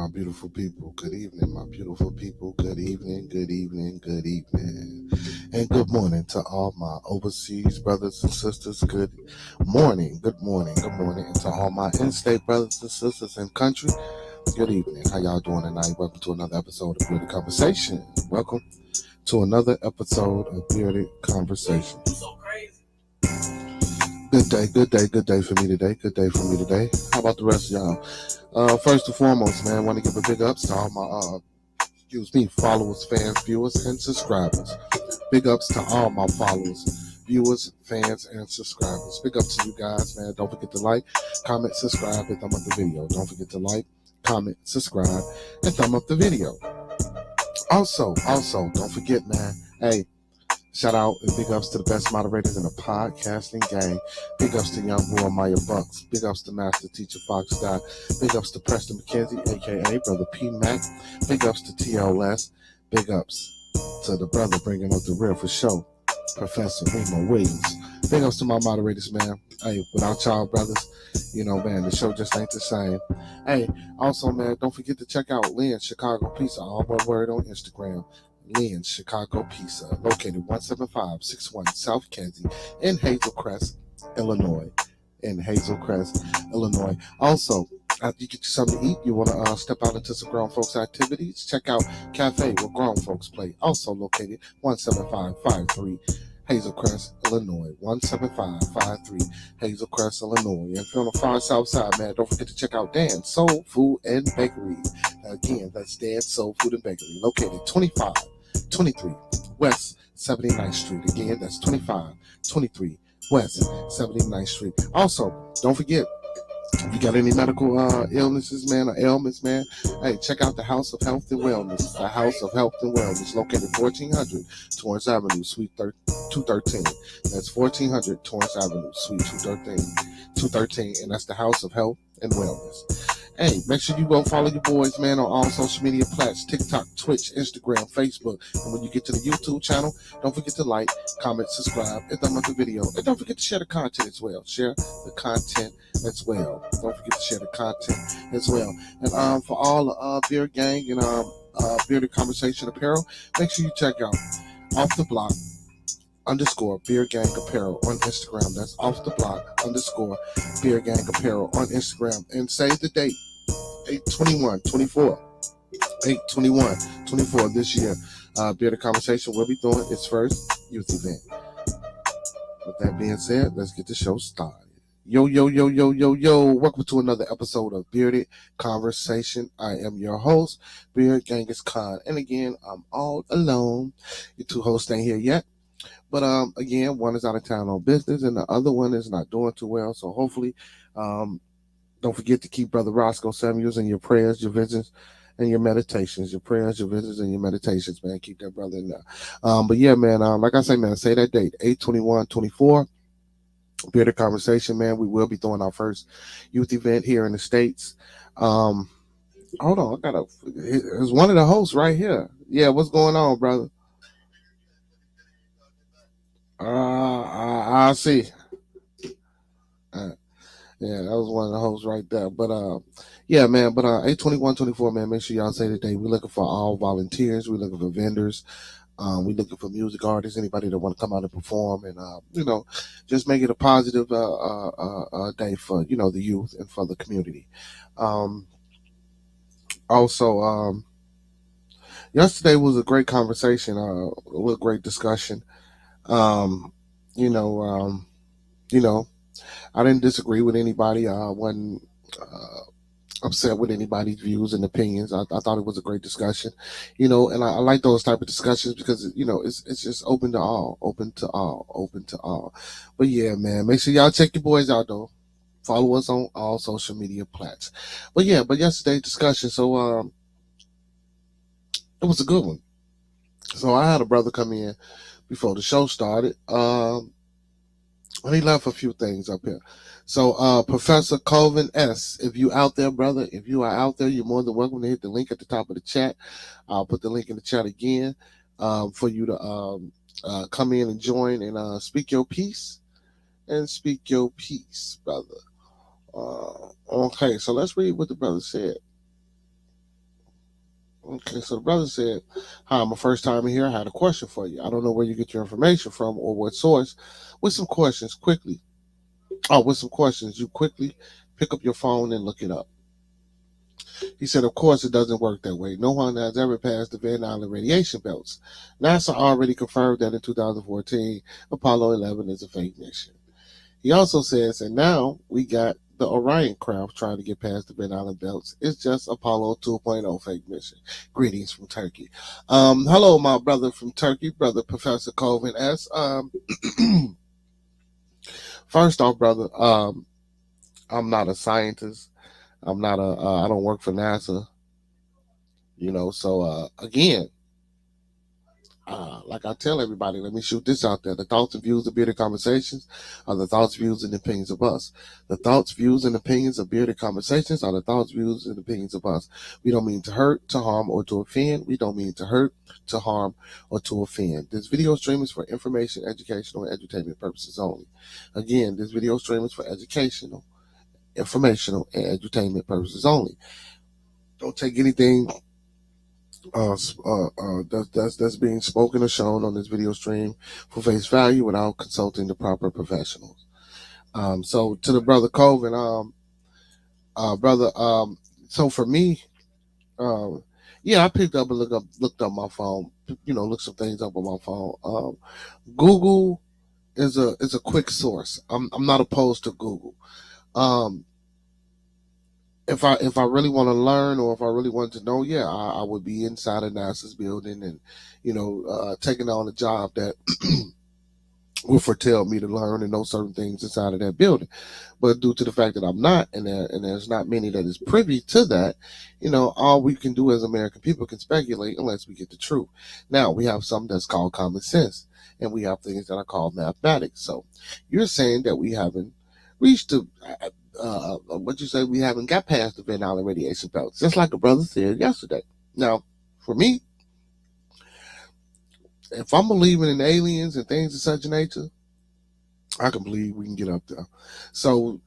my beautiful people. Good evening, my beautiful people. Good evening, good evening, good evening. And good morning to all my overseas brothers and sisters. Good morning, good morning, good morning. And to all my in-state brothers and sisters in country, good evening. How y'all doing tonight? Welcome to another episode of Bearded Conversation. Welcome to another episode of Bearded Conversation. Good day, good day, good day for me today. Good day for me today. How about the rest of y'all? First and foremost, man, I want to give a big ups to all my followers, fans, viewers, and subscribers. Big ups to all my followers, viewers, fans, and subscribers. Big ups to you guys, man. Don't forget to like, comment, subscribe, and thumb up the video. Don't forget to like, comment, subscribe, and thumb up the video. Also, don't forget, man. Hey, shout out and big ups to the best moderators in the podcasting game. Big ups to young boy Maya Bucks. Big ups to Master Teacher Fox Scott. Big ups to Preston McKenzie, aka Brother P Mac. Big ups to TLS. Big ups to the brother bringing up the rear for show, Professor Remo Williams. Big ups to my moderators, man. Hey, without y'all brothers, man, the show just ain't the same. Hey, also, man, don't forget to check out Lynn's Chicago Pizza, all one word on Instagram. Lynn's Chicago Pizza, located 17561 South Kenzie in Hazelcrest, Illinois. Also, after you get you something to eat, you want to step out into some grown folks activities, check out Cafe where grown folks play, also located 17553 Hazelcrest, Illinois. 17553 Hazelcrest, Illinois. And if you're on the far south side, man, don't forget to check out Dan's Soul Food and Bakery. Again, that's Dan's Soul Food and Bakery, located 2523 West 79th Street. Again, that's 2523 West 79th Street. Also, don't forget, if you got any medical illnesses, man, or ailments, man, hey, check out the House of Health and Wellness. The House of Health and Wellness, located 1400 Torrance Avenue, Suite 213. That's 1400 Torrance Avenue, Suite 213, and that's the House of Health and Wellness. Hey, make sure you go follow your boys, man, on all social media platforms, TikTok, Twitch, Instagram, Facebook. And when you get to the YouTube channel, don't forget to like, comment, subscribe, and thumb up the video. And don't forget to share the content as well. Share the content as well. Don't forget to share the content as well. And for all the Beard Gang and Bearded Conversation apparel, make sure you check out Off the Block _Beard Gang Apparel on Instagram. That's Off the Block _Beard Gang Apparel on Instagram. And save the date, 8/21/24. 8/21/24 this year. Bearded Conversation will be doing its first youth event. With that being said, let's get the show started. Yo. Welcome to another episode of Bearded Conversation. I am your host, Beard Genghis Khan. And again, I'm all alone. Your two hosts ain't here yet. But again, one is out of town on business and the other one is not doing too well. So hopefully, don't forget to keep Brother Roscoe Samuels in your prayers, your visits, and your meditations. Your prayers, your visits, and your meditations, man. Keep that brother in there. But yeah, man, like I say, man, say that date, 8/21/24. Bearded Conversation, man. We will be doing our first youth event here in the States. Hold on, there's one of the hosts right here. Yeah, what's going on, brother? I see. Yeah, that was one of the hosts right there. But yeah, man. But 8/21/24, man. Make sure y'all say today. We're looking for all volunteers. We're looking for vendors. We're looking for music artists. Anybody that want to come out and perform, and just make it a positive day for the youth and for the community. Also, yesterday was a great conversation. A great discussion. Um, you know, um, you know. I didn't disagree with anybody. I wasn't upset with anybody's views and opinions. I thought it was a great discussion, and I like those type of discussions because it's just open to all, open to all, open to all. But yeah, man, make sure y'all check your boys out though. Follow us on all social media platforms. But yesterday's discussion, so it was a good one. So I had a brother come in before the show started. And he left a few things up here. So, Professor Colvin S., if you out there, brother, if you are out there, you're more than welcome to hit the link at the top of the chat. I'll put the link in the chat again for you to come in and join and speak your piece. Brother. Okay, so let's read what the brother said. Okay, so the brother said, "Hi, I'm a first timer here. I had a question for you. I don't know where you get your information from or what source. With some questions, quickly. Oh, with some questions, you quickly pick up your phone and look it up." He said, "Of course, it doesn't work that way. No one has ever passed the Van Allen radiation belts. NASA already confirmed that in 2014, Apollo 11 is a fake mission." He also says, "And now we got the Orion craft trying to get past the Van Allen belts. It's just Apollo 2.0 fake mission. Greetings from Turkey." Hello, my brother from Turkey, brother Professor Colvin S. First off, brother, I'm not a scientist. I'm not a. I don't work for NASA. So again, like I tell everybody, let me shoot this out there. The thoughts and views of Bearded Conversations are the thoughts, views, and opinions of us. The thoughts, views, and opinions of Bearded Conversations are the thoughts, views, and opinions of us. We don't mean to hurt, to harm, or to offend. We don't mean to hurt, to harm, or to offend. This video stream is for information, educational, and entertainment purposes only. Again, this video stream is for educational, informational, and entertainment purposes only. Don't take anything that's being spoken or shown on this video stream for face value without consulting the proper professionals. So to the brother Colvin, brother, so for me, yeah, I picked up and looked up my phone, looked some things up on my phone. Google is a quick source. I'm not opposed to Google. If I really want to learn, or if I really want to know, yeah, I would be inside of NASA's building and taking on a job that will foretell me to learn and know certain things inside of that building. But due to the fact that I'm not, and there's not many that is privy to that, all we can do as American people can speculate unless we get the truth. Now we have something that's called common sense, and we have things that are called mathematics. So you're saying that we haven't reached the what you say, we haven't got past the Van Allen radiation belts, just like a brother said yesterday. Now, for me, if I'm believing in aliens and things of such nature, I can believe we can get up there. So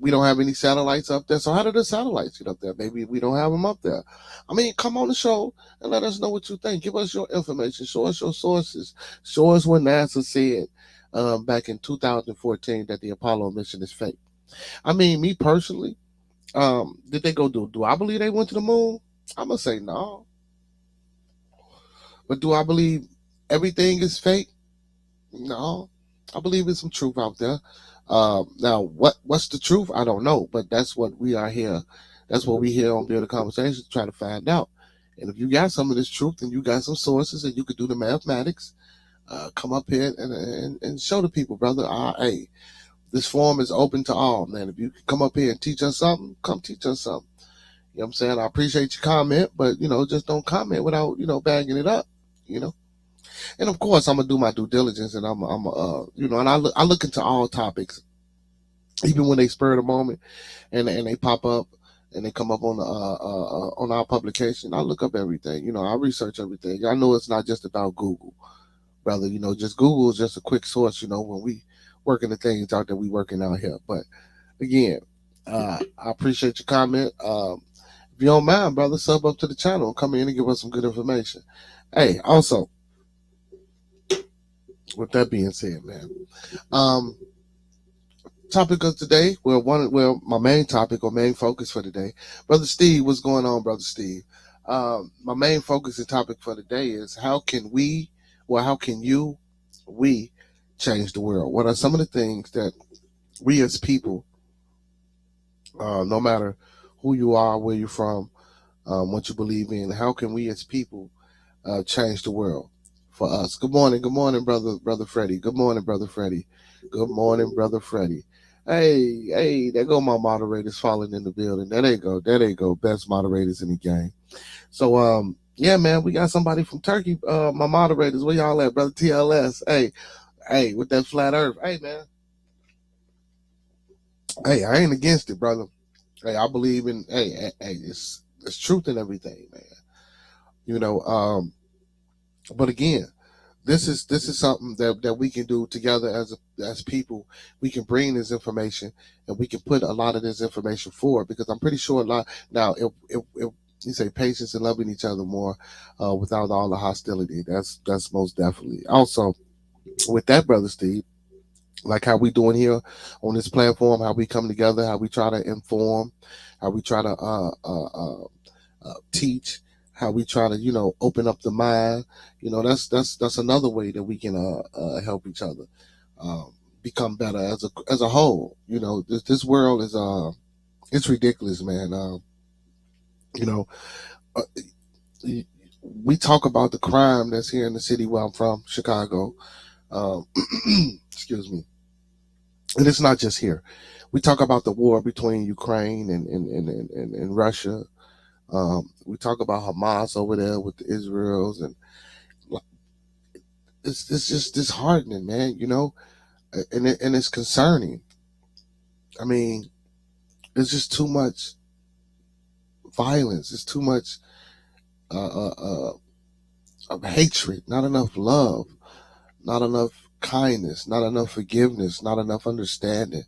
we don't have any satellites up there. So how do the satellites get up there? Maybe we don't have them up there. I mean, come on the show and let us know what you think. Give us your information. Show us your sources. Show us what NASA said back in 2014 that the Apollo mission is fake. I mean, me personally, did they go do I believe they went to the moon? I'm gonna say no. But do I believe everything is fake? No. I believe there's some truth out there. Now, what's the truth? I don't know, but that's what we are here. That's what we here on Bearded Conversations to try to find out. And if you got some of this truth and you got some sources and you could do the mathematics, come up here and show the people, brother. Hey, this forum is open to all, man. If you can come up here and teach us something, come teach us something. You know what I'm saying? I appreciate your comment, but, just don't comment without, bagging it up, And of course, I'm going to do my due diligence, and and I look into all topics, even when they spur the moment and they pop up and they come up on our publication. I look up everything, I research everything. I know it's not just about Google, brother. Just Google is just a quick source, when we working the things out that we working out here. But again, I appreciate your comment. If you don't mind, brother, sub up to the channel and come in and give us some good information. Hey, also, with that being said, man, topic of today, my main topic or main focus for today, brother Steve, what's going on, brother Steve? My main focus and topic for today is how can we change the world? What are some of the things that we as people, no matter who you are, where you're from, what you believe in, how can we as people change the world for us? Good morning, brother Freddie. Good morning, brother Freddie. Good morning, brother Freddie. Hey, there go my moderators falling in the building. There they go. Best moderators in the game. So, yeah, man, we got somebody from Turkey. My moderators, where y'all at, brother TLS? Hey, with that flat Earth. Hey, man. Hey, I ain't against it, brother. Hey, I believe in. Hey, it's truth in everything, man. But again, this is something that we can do together as people. We can bring this information and we can put a lot of this information forward, because I'm pretty sure a lot now. You say patience and loving each other more without all the hostility. That's most definitely. Also, with that, brother Steve, like how we doing here on this platform, how we come together, how we try to inform, how we try to teach, how we try to open up the mind. That's another way that we can help each other become better as a whole. This world is it's ridiculous, man. You know, uh, we talk about the crime that's here in the city where I'm from, Chicago. Um, excuse me, and it's not just here. We talk about the war between Ukraine and Russia. We talk about Hamas over there with the Israels, and it's just disheartening, man. And it's concerning. I mean, it's just too much violence. It's too much of hatred. Not enough love. Not enough kindness. Not enough forgiveness. Not enough understanding.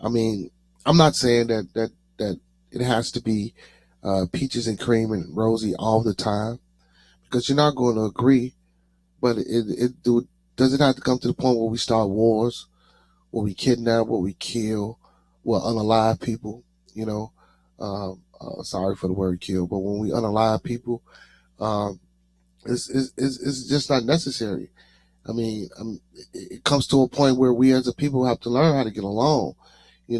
I mean, I'm not saying that it has to be peaches and cream and rosy all the time, because you're not going to agree. But does it have to come to the point where we start wars, where we kidnap, where we kill, where unalive people? You know, sorry for the word kill, but when we unalive people, um, it's just not necessary. I mean, it comes to a point where we as a people have to learn how to get along. We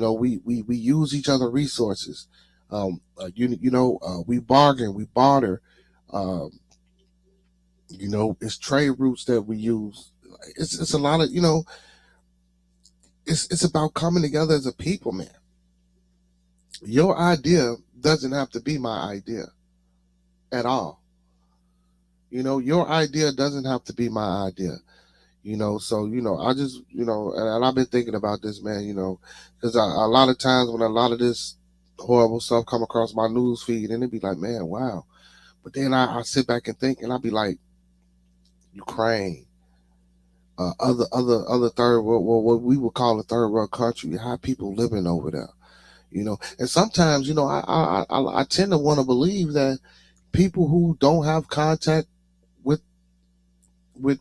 use each other resources. We bargain, we barter. Um, it's trade routes that we use. It's a lot of it's about coming together as a people, man. Your idea doesn't have to be my idea at all. Your idea doesn't have to be my idea. So I just and I've been thinking about this, man. Because a lot of times when a lot of this horrible stuff come across my news feed, and it'd be like, man, wow. But then I sit back and think, and I'll be like, Ukraine, other third world, well, what we would call a third world country, how people living over there. And sometimes I tend to want to believe that people who don't have contact with with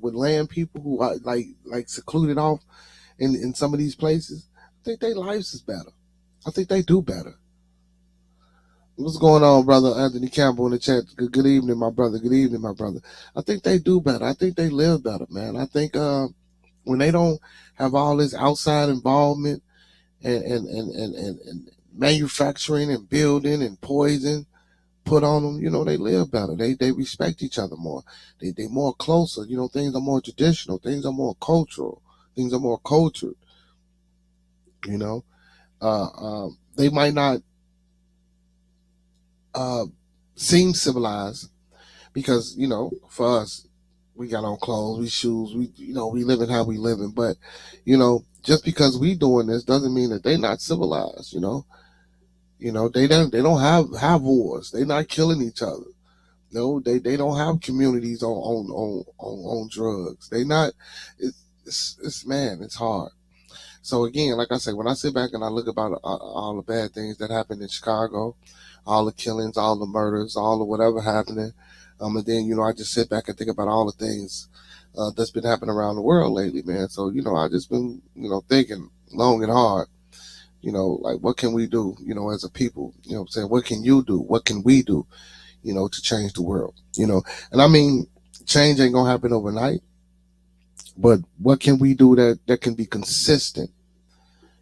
land people who are like secluded off in some of these places, I think their lives is better. I think they do better. What's going on, brother Anthony Campbell in the chat? Good evening, my brother. Good evening, my brother. I think they do better. I think they live better, man. I think when they don't have all this outside involvement and manufacturing and building and poison put on them, they live better. They respect each other more. They more closer. Things are more traditional. Things are more cultural. Things are more cultured. You know, they might not uh, seem civilized because for us, we got on clothes, we shoes, we living how we living. But just because we doing this doesn't mean that they not civilized. They don't have wars. They not killing each other. No, they don't have communities on drugs. They not. It's man, it's hard. So again, like I said, when I sit back and I look about all the bad things that happened in Chicago, all the killings, all the murders, all the whatever happening, and then I just sit back and think about all the things that's been happening around the world lately, man. So I just been thinking long and hard. Like what can we do? As a people. What I'm saying, what can you do? What can we do? To change the world. And I mean, change ain't gonna happen overnight, but what can we do that can be consistent?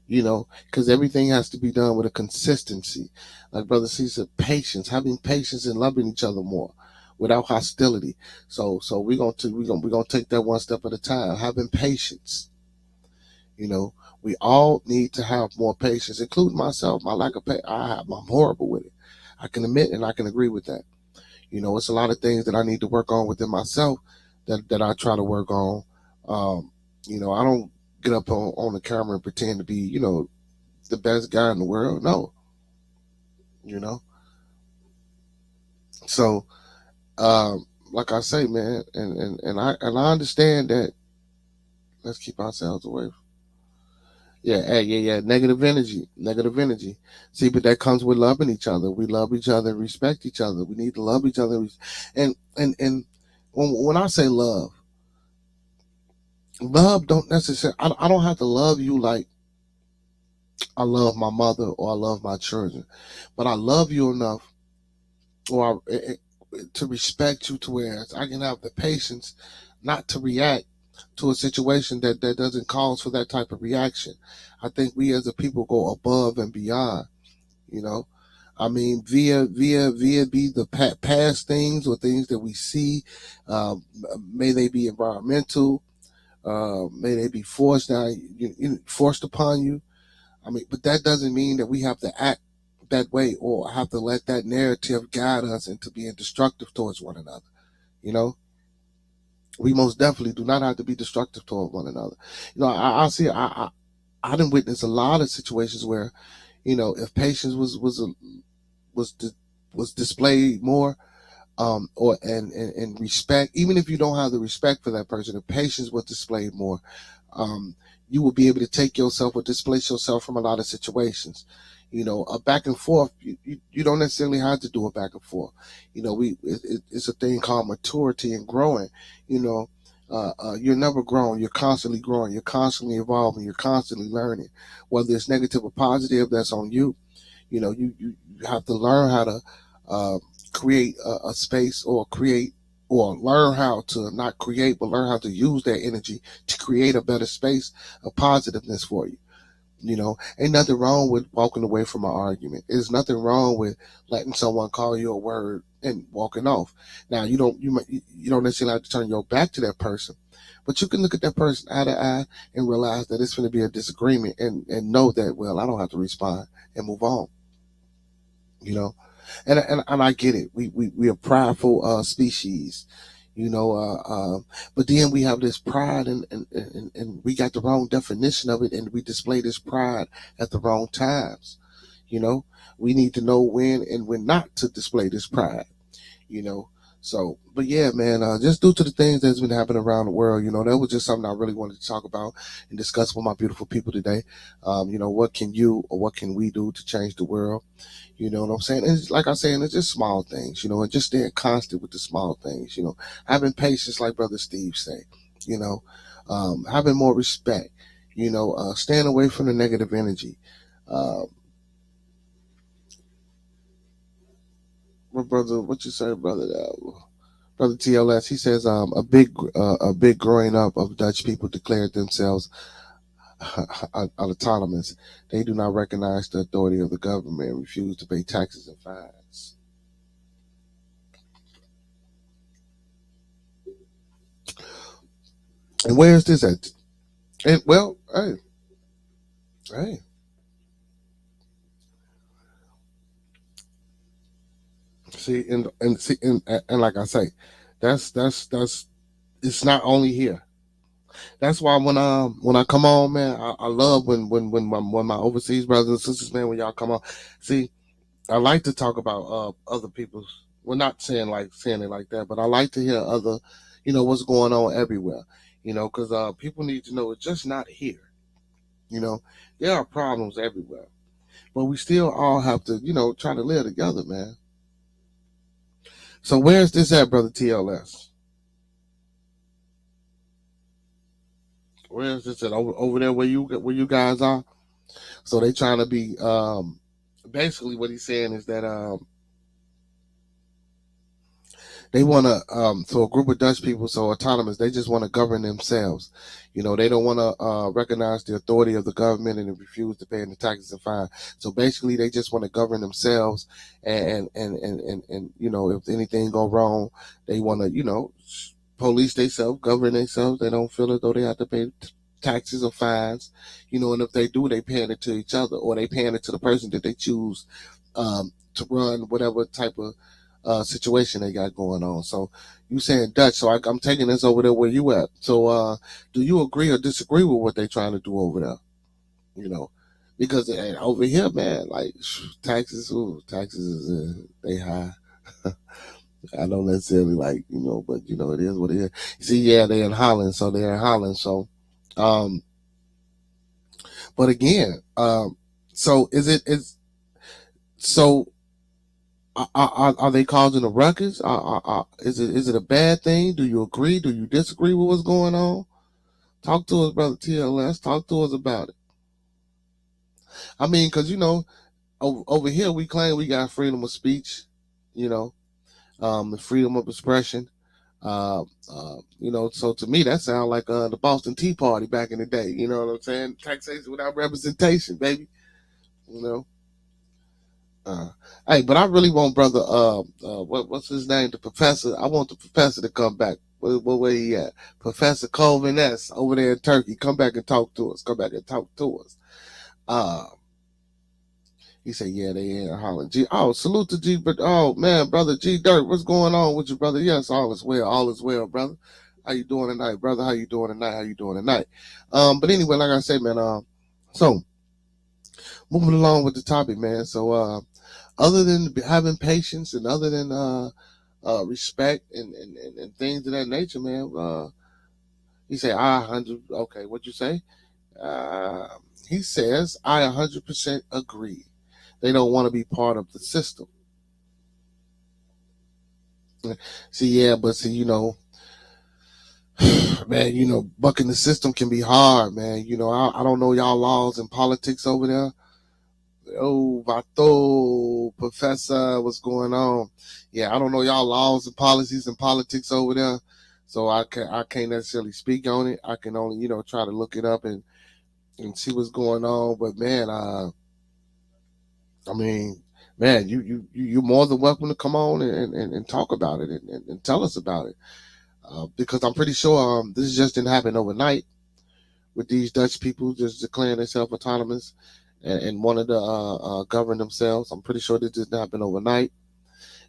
Because everything has to be done with a consistency. Like Brother C said, patience, having patience and loving each other more without hostility. So we're gonna take that one step at a time, having patience. You know, we all need to have more patience, including myself. My lack of patience, I'm horrible with it. I can admit and I can agree with that. It's a lot of things that I need to work on within myself that I try to work on. Um, I don't get up on the camera and pretend to be, the best guy in the world. No, you know. So, like I say, man, and I understand that. Let's keep ourselves away. Yeah. Negative energy, negative energy. See, but that comes with loving each other. We love each other and respect each other. We need to love each other, and when I say love, love don't necessarily. I don't have to love you like I love my mother or I love my children, but I love you enough to respect you to where I can have the patience not to react to a situation that doesn't cause for that type of reaction. I think we as a people go above and beyond. You know, I mean, via be the past things or things that we see. Um, may they be environmental. May they be forced down, forced upon you. I mean, but that doesn't mean that we have to act that way or have to let that narrative guide us into being destructive towards one another. You know, we most definitely do not have to be destructive toward one another. I see. I didn't witness a lot of situations where, if patience was di- was displayed more, or and respect, even if you don't have the respect for that person, if patience was displayed more, um, you will be able to take yourself or displace yourself from a lot of situations. A back and forth, you don't necessarily have to do a back and forth. It's a thing called maturity and growing. you know you're never grown, you're constantly growing, you're constantly evolving, you're constantly learning, whether it's negative or positive, that's on you. You have to learn how to uh, create a space, or create, or learn how to not create but learn how to use that energy to create a better space of positiveness for you. Ain't nothing wrong with walking away from an argument. There's nothing wrong with letting someone call you a word and walking off. Now you don't necessarily have to turn your back to that person, but you can look at that person eye to eye and realize that it's going to be a disagreement, and know that, well, I don't have to respond, and move on. you know and I get it. We are prideful species, you know but then we have this pride, and we got the wrong definition of it, and we display this pride at the wrong times. you know we need to know when and when not to display this pride. you know. So, but yeah, man, just due to the things that's been happening around the world, that was just something I really wanted to talk about and discuss with my beautiful people today. What can you or what can we do to change the world? You know what I'm saying? And it's like I say, and it's just small things, and just staying constant with the small things, having patience, like Brother Steve say, you know, having more respect, staying away from the negative energy. Um, what you say, brother? Brother TLS, he says, a big growing up of Dutch people declared themselves autonomous. They do not recognize the authority of the government and refuse to pay taxes and fines. And where is this at? And well, hey, see, and like I say, that's it's not only here. That's why when I come on, man, I love when my overseas brothers and sisters, man, when y'all come on. See, I like to talk about other people's. We're not saying it like that, but I like to hear other, what's going on everywhere. Because people need to know it's just not here. You know, there are problems everywhere, but we still all have to, try to live together, man. So where's this at, brother TLS? Where's this at? Over there where you guys are? So they trying to be basically what he's saying is that they want to so a group of Dutch people, so autonomous, they just want to govern themselves. They don't want to recognize the authority of the government and refuse to pay the taxes and fines. So basically they just want to govern themselves, and if anything go wrong, they want to police themselves, govern themselves. They don't feel as though they have to pay taxes or fines. And if they do, they paying it to each other, or they paying it to the person that they choose to run whatever type of situation they got going on. So you saying Dutch, so I'm taking this over there where you at. So do you agree or disagree with what they trying to do over there? You know, because over here, man, like taxes is they high. I don't necessarily like, but it is what it is. See, yeah, they're in Holland, so they're in Holland. So, um, But again, so so are they causing a ruckus? Is it a bad thing? Do you agree? Do you disagree with what's going on? Talk to us, brother TLS. Talk to us about it. I mean, because over here we claim we got freedom of speech, you know, the freedom of expression. So to me that sounds like the Boston Tea Party back in the day. You know what I'm saying? Taxation without representation, baby. You know. Hey, but I really want brother what's his name? The professor. I want the professor to come back. Where he at? Professor Colvin S. over there in Turkey. Come back and talk to us. Come back and talk to us. Uh he said, yeah, they in Holland. Oh, salute to G, but oh man, brother G Dirt, what's going on with you, brother? Yes, all is well. All is well, brother. How you doing tonight, brother? How you doing tonight? How you doing tonight? But anyway, like I said, man, so moving along with the topic, man. So other than having patience and other than respect and things of that nature, man. He said, I 100. Okay, what'd you say? Uh, he says, I 100% agree. They don't want to be part of the system. See, yeah, but see, man, bucking the system can be hard, man. I don't know y'all laws and politics over there. Oh, Vato, Professor, what's going on? Yeah, I don't know y'all laws and policies and politics over there, so I can't necessarily speak on it. I can only try to look it up and see what's going on. But man, I mean, man, you're more than welcome to come on and talk about it and tell us about it, because I'm pretty sure this just didn't happen overnight with these Dutch people just declaring themselves autonomous and wanted to govern themselves. I'm pretty sure this didn't happen overnight.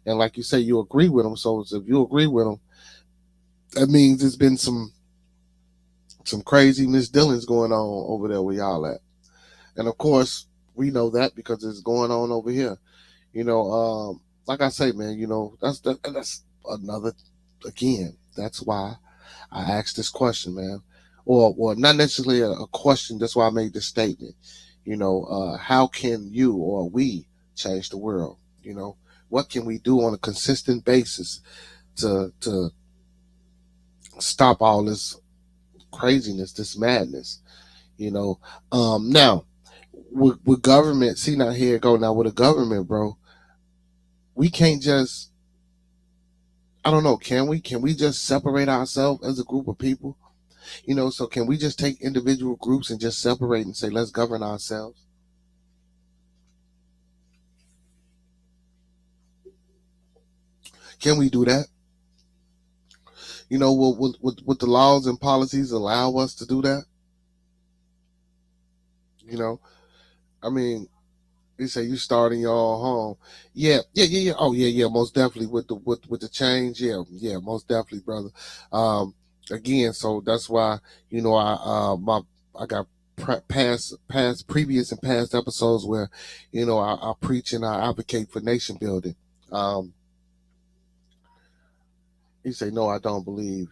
And like you say, you agree with them. So if you agree with them, that means there's been some crazy misdealings going on over there where y'all at. And of course, we know that because it's going on over here. Like I say, man, that's another again. That's why I asked this question, man, or not necessarily a question. That's why I made this statement. How can you or we change the world? What can we do on a consistent basis to stop all this craziness, this madness? Now with government, see now here it go now with the government, bro. We can't just, I don't know, can we just separate ourselves as a group of people? So can we just take individual groups and just separate and say let's govern ourselves? Can we do that? Would the laws and policies allow us to do that? You know, I mean, you say you starting your own home. Yeah, yeah, yeah, yeah. Oh, yeah, yeah. Most definitely with the change. Yeah, yeah. Most definitely, brother. Um, Again, so that's why I got past previous and past episodes where I preach and I advocate for nation building. Um, you say no, I don't believe.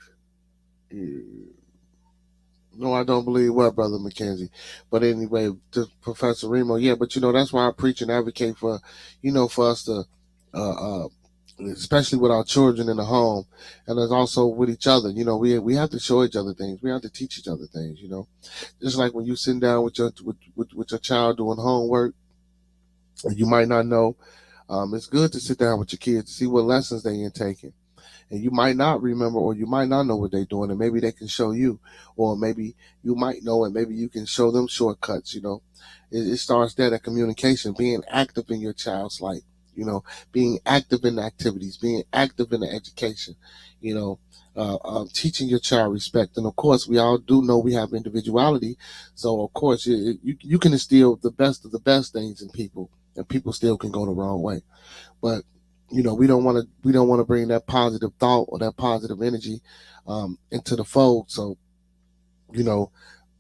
No, I don't believe what, brother McKenzie. But anyway, to Professor Remo, yeah. But that's why I preach and advocate for, for us to, uh, uh, especially with our children in the home, and as also with each other. We have to show each other things. We have to teach each other things. Just like when you sit down with your child doing homework, and you might not know. It's good to sit down with your kids to see what lessons they in taking, and you might not remember or you might not know what they're doing, and maybe they can show you, or maybe you might know and maybe you can show them shortcuts. It starts there, that communication, being active in your child's life, being active in the activities, being active in the education, you know teaching your child respect. And of course we all do know we have individuality, so of course you can instill the best of the best things in people, and people still can go the wrong way. But we don't want to bring that positive thought or that positive energy into the fold. So you know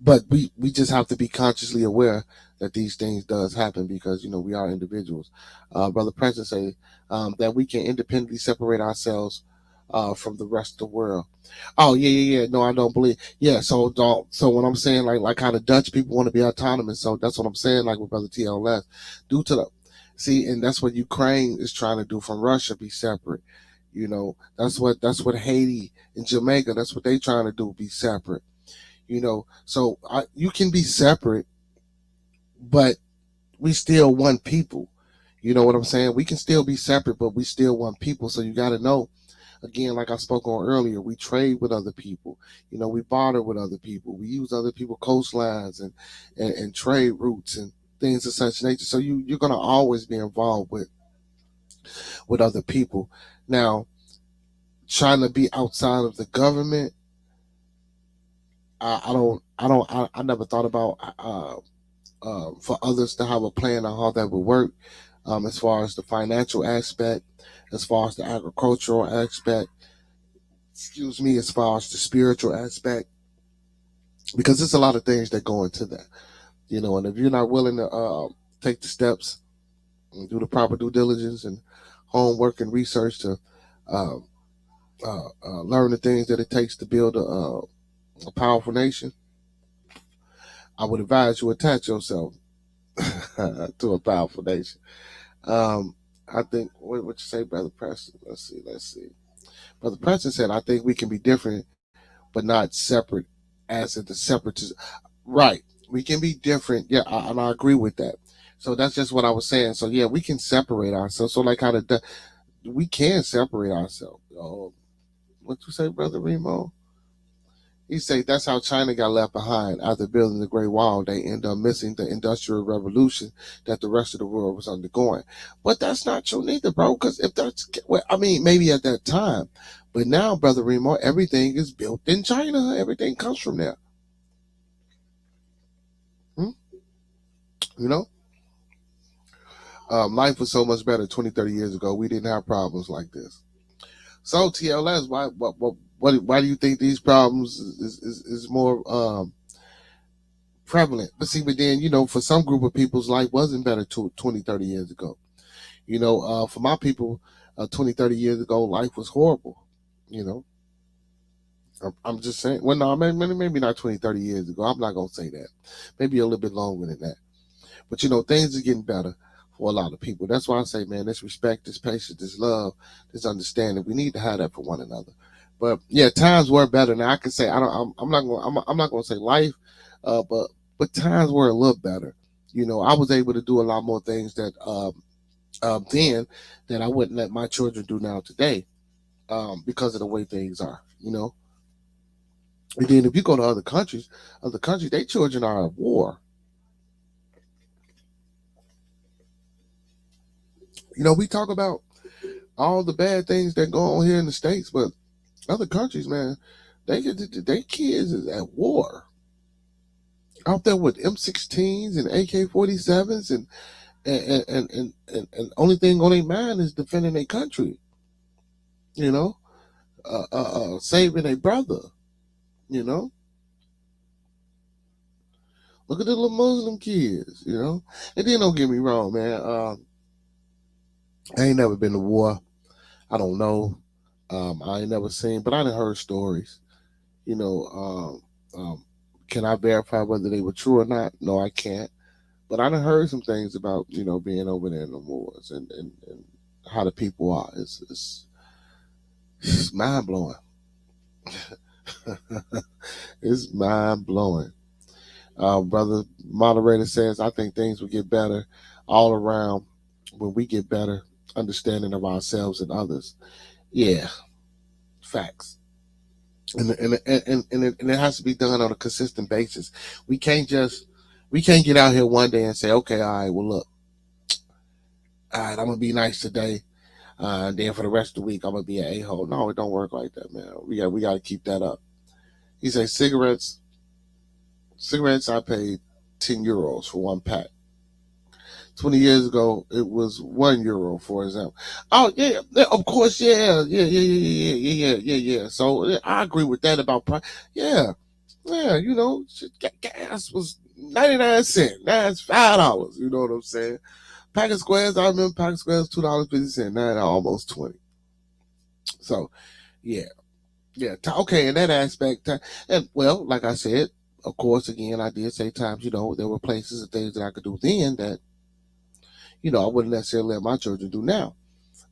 but we just have to be consciously aware that these things does happen, because we are individuals. Brother Preston say that we can independently separate ourselves from the rest of the world. Oh yeah. No, I don't believe. Yeah, so when I'm saying like how the Dutch people want to be autonomous, so that's what I'm saying. Like with Brother TLS, due to the see, and that's what Ukraine is trying to do from Russia, be separate. That's what Haiti and Jamaica. That's what they trying to do, be separate. So you can be separate, but we still one people. You know what I'm saying? We can still be separate, but we still one people. So you got to know, again, like I spoke on earlier, we trade with other people. We barter with other people. We use other people's coastlines and trade routes and things of such nature. So you're gonna always be involved with other people. Now, trying to be outside of the government, I never thought about for others to have a plan on how that would work, as far as the financial aspect, as far as the agricultural aspect, excuse me, as far as the spiritual aspect, because there's a lot of things that go into that. And if you're not willing to take the steps and do the proper due diligence and homework and research to uh, learn the things that it takes to build a powerful nation, I would advise you attach yourself to a powerful nation. I think what you say, Brother Preston. Let's see. Brother Preston said, I think we can be different, but not separate, as in the separatists. Right. We can be different. Yeah, and I agree with that. So that's just what I was saying. So yeah, we can separate ourselves. So like we can separate ourselves. What you say, Brother Remo? He said that's how China got left behind after building the Great Wall. They end up missing the Industrial Revolution that the rest of the world was undergoing. But that's not true neither, bro. Because if that's, well, I mean, maybe at that time, but now, Brother Remo, everything is built in China. Everything comes from there. Hmm? You know, life was so much better 20, 30 years ago. We didn't have problems like this. So TLS, why do you think these problems is more prevalent? But then, for some group of people's life wasn't better 20, 30 years ago. For my people, 20, 30 years ago, life was horrible. You know, I'm just saying, well, no, maybe not 20, 30 years ago. I'm not going to say that. Maybe a little bit longer than that. But, things are getting better for a lot of people. That's why I say, man, this respect, this patience, this love, this understanding, we need to have that for one another. But yeah, times were better. Now I can say I'm not going to say life, but times were a little better. I was able to do a lot more things that then that I wouldn't let my children do now today, because of the way things are. And then if you go to other countries, their children are at war. We talk about all the bad things that go on here in the States, but other countries, man, their kids is at war out there with M16s and AK-47s, and only thing on their mind is defending their country. You know, saving a brother. You know, look at the little Muslim kids. And then don't get me wrong, man. I ain't never been to war. I don't know. I ain't never seen, but I done heard stories. You know, can I verify whether they were true or not? No, I can't. But I done heard some things about being over there in the wars and how the people are. It's mind blowing. It's mind blowing. Brother moderator says, I think things will get better all around when we get better understanding of ourselves and others. Yeah, facts. And it has to be done on a consistent basis. We can't just we can't get out here one day and say, okay, all right, well look, all right, I'm gonna be nice today, and then for the rest of the week I'm gonna be an a-hole. No, it don't work like that, man. We got to keep that up. He says cigarettes I paid €10 for one pack. 20 years ago, it was €1, for example. Oh yeah, of course, yeah. So yeah, I agree with that about price. Yeah, yeah. Gas was 99 cents. Now it's $5. You know what I'm saying? Pack of squares, I remember pack of squares $2.50. Now they're almost 20. So Yeah. Yeah. Okay. In that aspect, and well, like I said, of course, again, I did say times, there were places and things that I could do then that, I wouldn't necessarily let my children do now,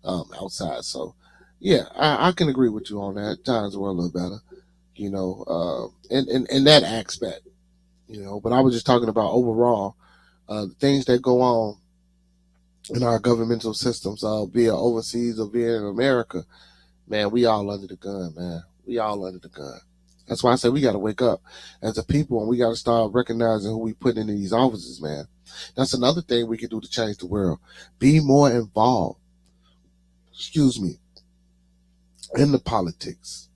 outside. So, yeah, I can agree with you on that. Times were a little better, in that aspect, but I was just talking about overall, things that go on in our governmental systems, via overseas or via in America. Man, we all under the gun, man. We all under the gun. That's why I say we got to wake up as a people and we got to start recognizing who we put in these offices, man. That's another thing we can do to change the world. Be more involved, excuse me, in the politics.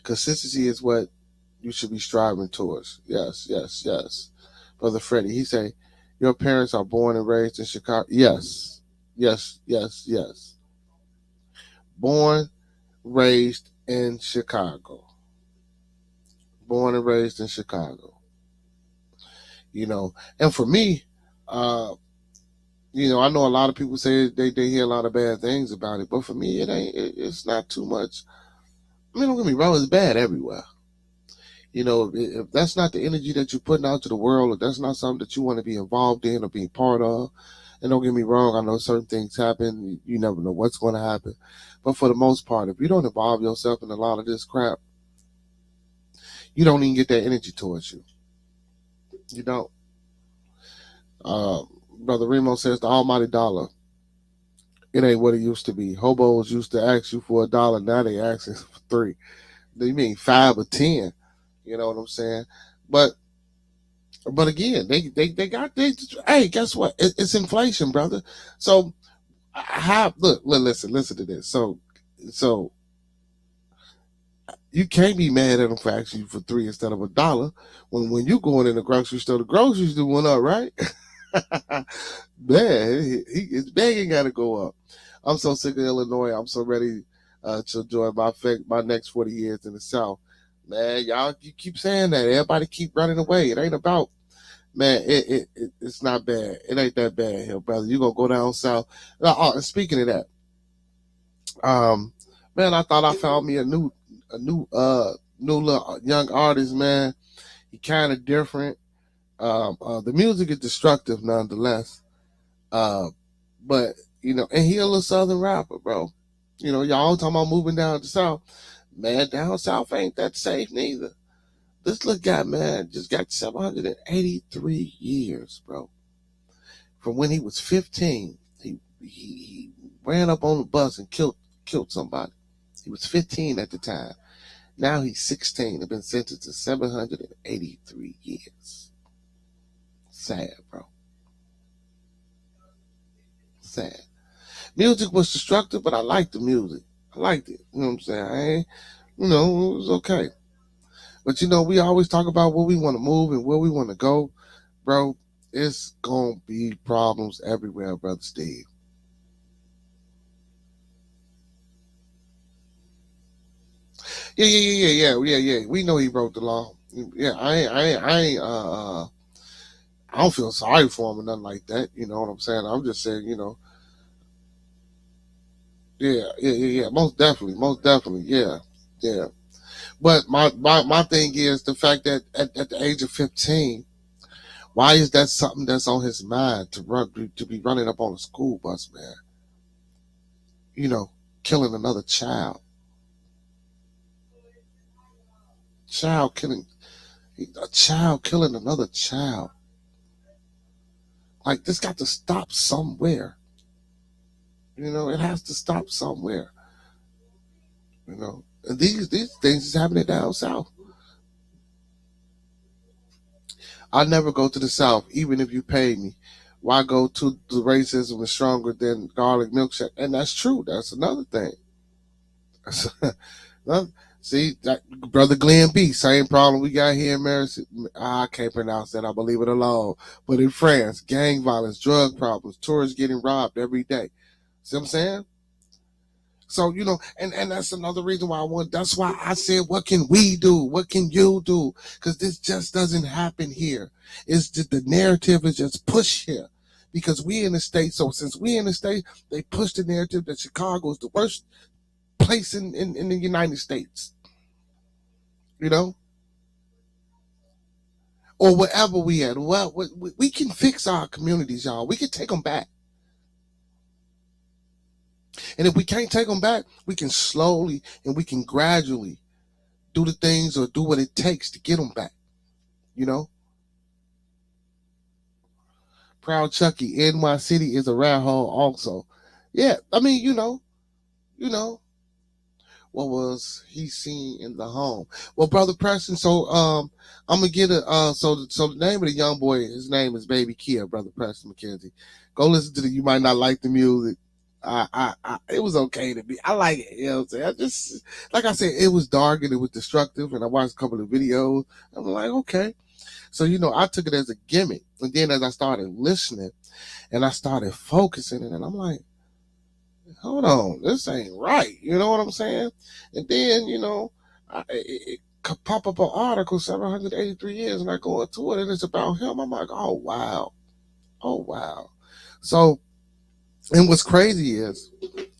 Consistency is what you should be striving towards. Yes, yes, yes. Brother Freddie, he say, your parents are born and raised in Chicago. Yes, yes, yes, yes. Born, raised in Chicago. Born and raised in Chicago. And for me, uh, I know a lot of people say they hear a lot of bad things about it, but for me, it's not too much. I mean, don't get me wrong, it's bad everywhere. If that's not the energy that you're putting out to the world, or that's not something that you want to be involved in or be part of, and don't get me wrong, I know certain things happen. You never know what's going to happen. But for the most part, if you don't involve yourself in a lot of this crap, you don't even get that energy towards you. You don't. Brother Remo says the almighty dollar. It ain't what it used to be. Hobos used to ask you for $1. Now they asking for 3. You mean 5 or 10? You know what I'm saying? But again, they got they. Hey, guess what? It's inflation, brother. So listen to this. So you can't be mad at them for asking you for 3 instead of $1 when you going in the grocery store. The groceries do went up, right? Man, his begging got to go up. I'm so sick of Illinois. I'm so ready to enjoy my next 40 years in the South. Man, y'all, you keep saying that. Everybody keep running away. It ain't about, man, it's not bad. It ain't that bad here, brother. You gonna go down south. Speaking of that, man, I thought I found me a new little young artist, man. He kind of different. The music is destructive nonetheless. But and he a little southern rapper, bro. Y'all talking about moving down to south. Man, down south ain't that safe neither. This little guy, man, just got 783 years, bro. From when he was 15, he ran up on the bus and killed somebody. He was 15 at the time. Now he's 16 and been sentenced to 783 years. Sad, bro. Sad. Music was destructive, but I liked the music. I liked it. You know what I'm saying? It was okay. But we always talk about where we want to move and where we want to go, bro. It's gonna be problems everywhere, brother Steve. Yeah. We know he broke the law. Yeah, I don't feel sorry for him or nothing like that. You know what I'm saying? I'm just saying, yeah. Most definitely, yeah. But my thing is the fact that at the age of 15, why is that something that's on his mind to be running up on a school bus, man? Killing another child killing a child killing another child. Like this got to stop somewhere. It has to stop somewhere. And these things is happening down south. I never go to the South, even if you pay me. Why go to the racism is stronger than garlic milkshake? And that's true. That's another thing. See, that, brother Glenn B, same problem we got here in America. I can't pronounce that. I believe it alone. But in France, gang violence, drug problems, tourists getting robbed every day. See what I'm saying? So, and that's another reason why that's why I said, what can we do? What can you do? Because this just doesn't happen here. It's just the narrative is just pushed here because we in the state. So since we in the state, they push the narrative that Chicago is the worst place in the United States, you know, or wherever we at. Well, we can fix our communities, y'all. We can take them back. And if we can't take them back, we can slowly and we can gradually do the things or do what it takes to get them back, you know. Proud Chucky, NY City is a rat hole also. Yeah, I mean, you know, what was he seen in the home? Well, brother Preston, so I'm gonna get so the name of the young boy, his name is Baby Kia, brother Preston McKenzie. Go listen to you might not like the music. It was okay to be. I like it. You know what I'm saying? I just, like I said, it was dark and it was destructive. And I watched a couple of videos. I'm like, okay. So, I took it as a gimmick. And then as I started listening and I started focusing it, and I'm like, hold on, this ain't right. You know what I'm saying? And then, it could pop up an article, 783 years, and I go into it and it's about him. I'm like, oh, wow. Oh, wow. So, and what's crazy is,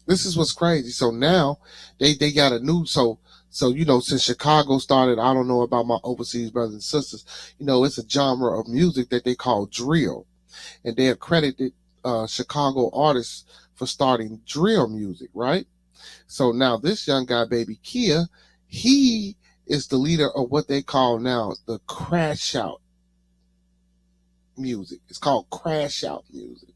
this is what's crazy. So now they got a new, since Chicago started, I don't know about my overseas brothers and sisters, it's a genre of music that they call drill. And they accredited Chicago artists for starting drill music, right? So now this young guy, Baby Kia, he is the leader of what they call now the crash out music. It's called crash out music,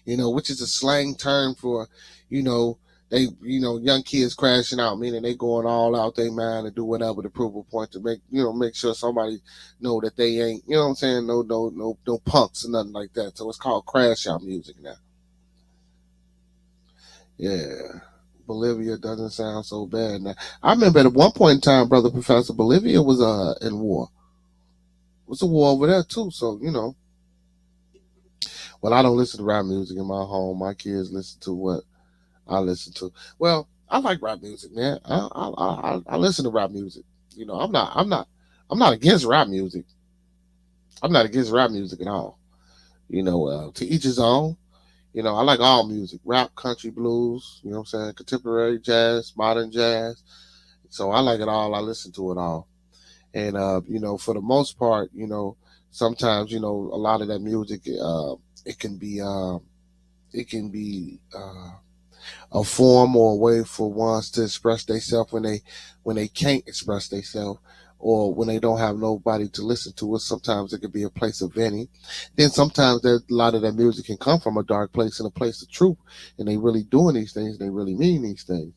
which is a slang term for, young kids crashing out, meaning they going all out their mind to do whatever to prove a point to make sure somebody know that they ain't, what I'm saying, no punks or nothing like that. So it's called crash out music now. Yeah. Bolivia doesn't sound so bad now. I remember at one point in time, brother Professor, Bolivia was in war. It was a war over there too. So, well, I don't listen to rap music in my home. My kids listen to what I listen to. Well, I like rap music, man. I listen to rap music. I'm not against rap music. I'm not against rap music at all. To each his own. I like all music: rap, country, blues. You know what I'm saying? Contemporary jazz, modern jazz. So I like it all. I listen to it all. And for the most part, sometimes a lot of that music, it can be a form or a way for ones to express themselves when they can't express themselves, or when they don't have nobody to listen to it. Sometimes it could be a place of venting. Then sometimes a lot of that music can come from a dark place and a place of truth, and they really doing these things, they really mean these things.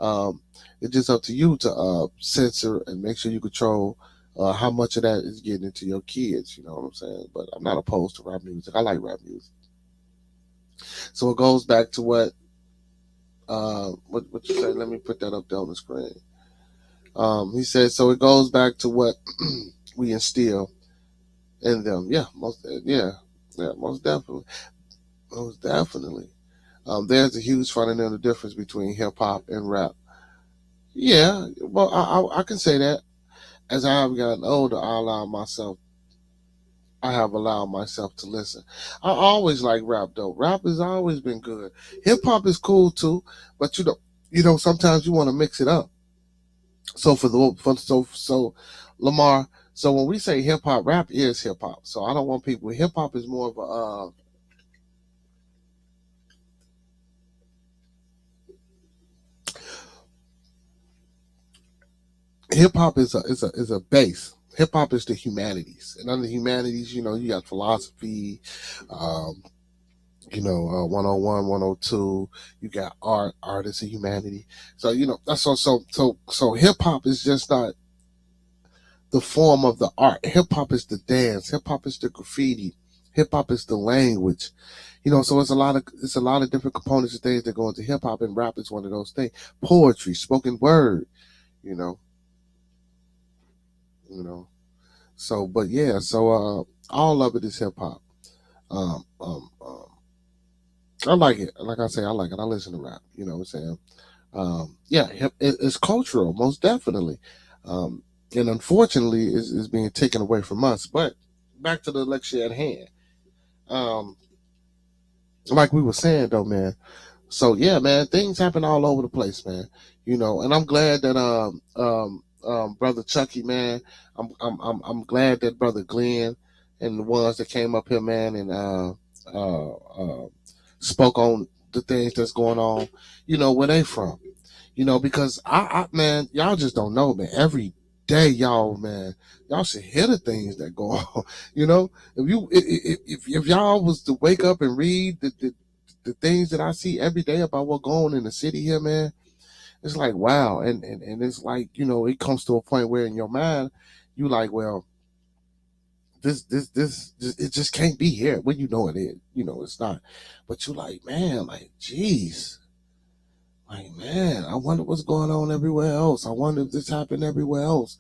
um, it's just up to you to censor and make sure you control how much of that is getting into your kids. You know what I'm saying? But I'm not opposed to rap music. I like rap music. So it goes back to what you said. Let me put that up there on the screen. He said, so it goes back to what we instill in them. Yeah, most definitely, most definitely. There's a huge fundamental difference between hip hop and rap. Yeah, well, I can say that. As I have gotten older, I have allowed myself to listen. I always like rap though. Rap has always been good. Hip hop is cool too, but sometimes you want to mix it up. So Lamar. So when we say hip hop, rap is hip hop. So I don't want people. Hip hop is more of a hip hop is a base. Hip hop is the humanities, and under the humanities, you got philosophy, um, 101, 102. You got art is a humanity. So that's so hip hop is just not the form of the art. Hip hop is the dance. Hip hop is the graffiti. Hip hop is the language. So it's a lot of different components of things that go into hip hop, and rap is one of those things. Poetry, spoken word. You know, you know. So, but yeah, so all of it is hip hop. Um, um, um, I like it. Like I say, I like it. I listen to rap. You know what I'm saying? Yeah, it's cultural, most definitely. Um, and unfortunately, is being taken away from us. But back to the lecture at hand. Um, like we were saying, though, man. So yeah, man, things happen all over the place, man. And I'm glad that brother Chucky, man, I'm glad that brother Glenn and the ones that came up here, man, and spoke on the things that's going on. Where they from? Because I man, y'all just don't know, man. Every day, y'all should hear the things that go on. If y'all was to wake up and read the things that I see every day about what going on in the city here, man, it's like wow, and it's like it comes to a point where in your mind, you like, well, this it just can't be here. Well, it is. It's not, but you like, man, like, jeez. Like, man, I wonder what's going on everywhere else. I wonder if this happened everywhere else.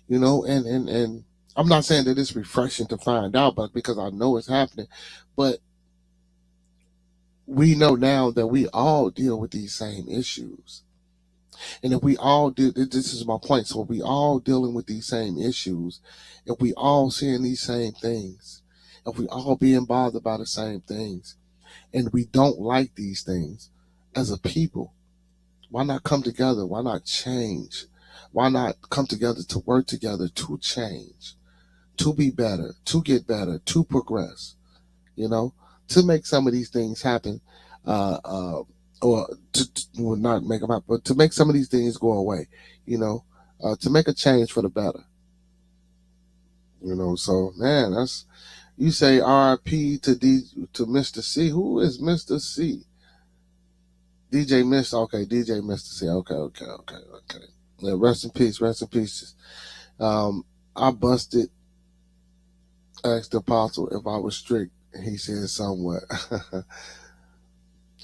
And I'm not saying that it's refreshing to find out, but because I know it's happening. But we know now that we all deal with these same issues. And if we all did, this is my point. So if we all dealing with these same issues, if we all seeing these same things, if we all being bothered by the same things, and we don't like these things as a people, why not come together? Why not change? Why not come together to work together to change, to be better, to progress, you know, to make some of these things happen, uh, uh, or well, not make them happen, but to make some of these things go away, you know, to make a change for the better, So, man, that's you say R.I.P. to Mr. C. Who is Mr. C? DJ Mr. Okay, DJ Mr. C. Okay. Yeah, rest in peace, rest in peace. I busted, asked the apostle if I was strict, and he said somewhat.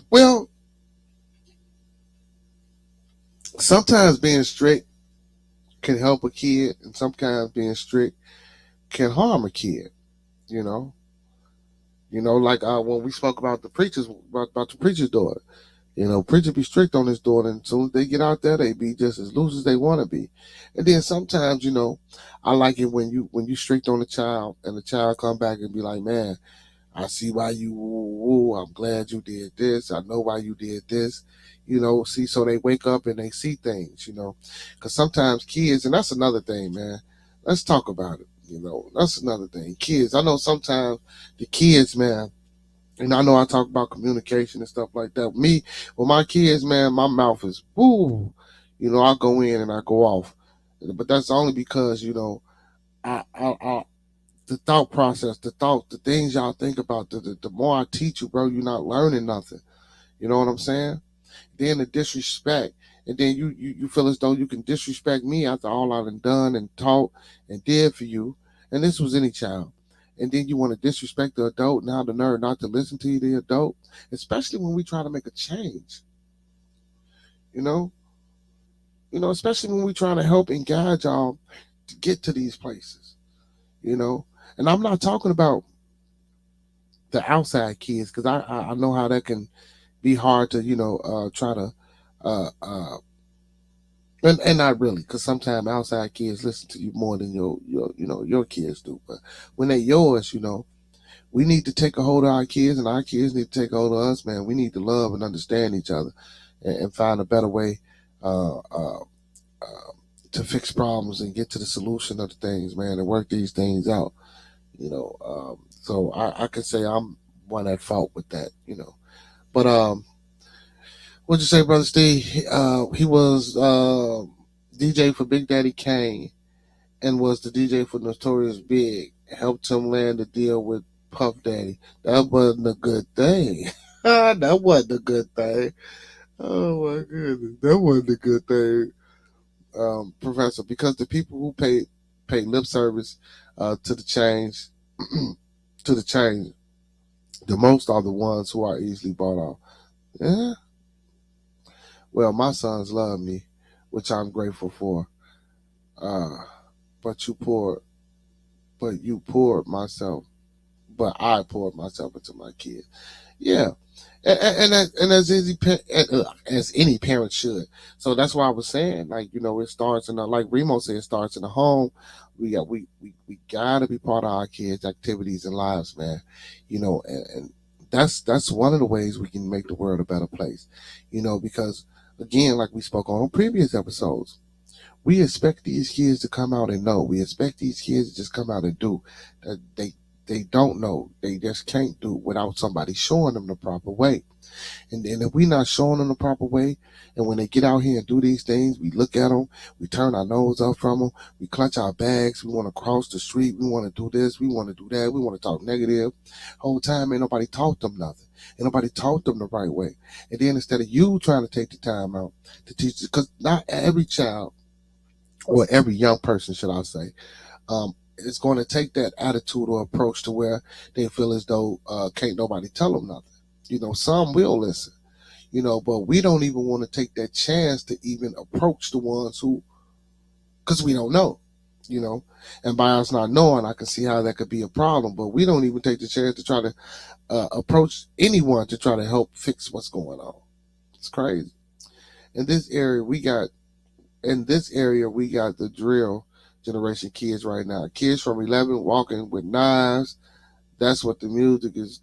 Well, sometimes being strict can help a kid, and sometimes being strict can harm a kid. You know, like when we spoke about about the preacher's daughter. Preacher be strict on his daughter, and as soon as they get out there, they be just as loose as they want to be. And then sometimes, I like it when you strict on a child, and the child come back and be like, "Man, I see why you woo. I'm glad you did this. I know why you did this." See, so they wake up and they see things. Because sometimes kids, and that's another thing, man. Let's talk about it. That's another thing. Kids, I know sometimes the kids, man. And I know I talk about communication and stuff like that. Me, with my kids, man, my mouth is woo. I go in and I go off, but that's only because I the thought process, the things y'all think about. The more I teach you, bro, you're not learning nothing. You know what I'm saying? Then the disrespect, and then you feel as though you can disrespect me after all I've done and taught and did for you. And this was any child. And then you want to disrespect the adult, now the nerve not to listen to you, the adult, especially when we try to make a change. You know, especially when we trying to help and guide y'all to get to these places. You know, and I'm not talking about the outside kids because I know how that can be hard to try to uh, uh, and not really, because sometimes outside kids listen to you more than your kids do. But when they're yours, we need to take a hold of our kids, and our kids need to take a hold of us, man. We need to love and understand each other, and find a better way uh, uh, uh, to fix problems and get to the solution of the things, man, and work these things out. So I can say I'm one at fault with that. But what'd you say, brother Steve? He was DJ for Big Daddy Kane and was the DJ for Notorious Big. Helped him land a deal with Puff Daddy. That wasn't a good thing. That wasn't a good thing. Oh my goodness, that wasn't a good thing, Professor. Because the people who pay lip service to the change, to the change, the most are the ones who are easily bought off. Yeah. Well, my sons love me, which I'm grateful for. Uh, but you poured myself, but I poured myself into my kids. Yeah, and as any parent should. So that's why I was saying, like, it starts in like Remo said, it starts in the home. We gotta be part of our kids' activities and lives, man. And that's one of the ways we can make the world a better place. Because again, like we spoke on previous episodes, we expect these kids to come out and know. We expect these kids to just come out and do that. They don't know. They just can't do it without somebody showing them the proper way. And if we're not showing them the proper way, and when they get out here and do these things, we look at them, we turn our nose up from them, we clutch our bags, we want to cross the street, we want to do this, we want to do that, we want to talk negative. Whole time ain't nobody taught them nothing. Ain't nobody taught them the right way. And then instead of you trying to take the time out to teach, because not every child or every young person, should I say, is going to take that attitude or approach to where they feel as though can't nobody tell them nothing. Some will listen, but we don't even want to take that chance to even approach the ones who, because we don't know, and by us not knowing, I can see how that could be a problem, but we don't even take the chance to try to approach anyone to try to help fix what's going on. It's crazy. In this area, we got the drill generation kids right now. Kids from 11 walking with knives. That's what the music is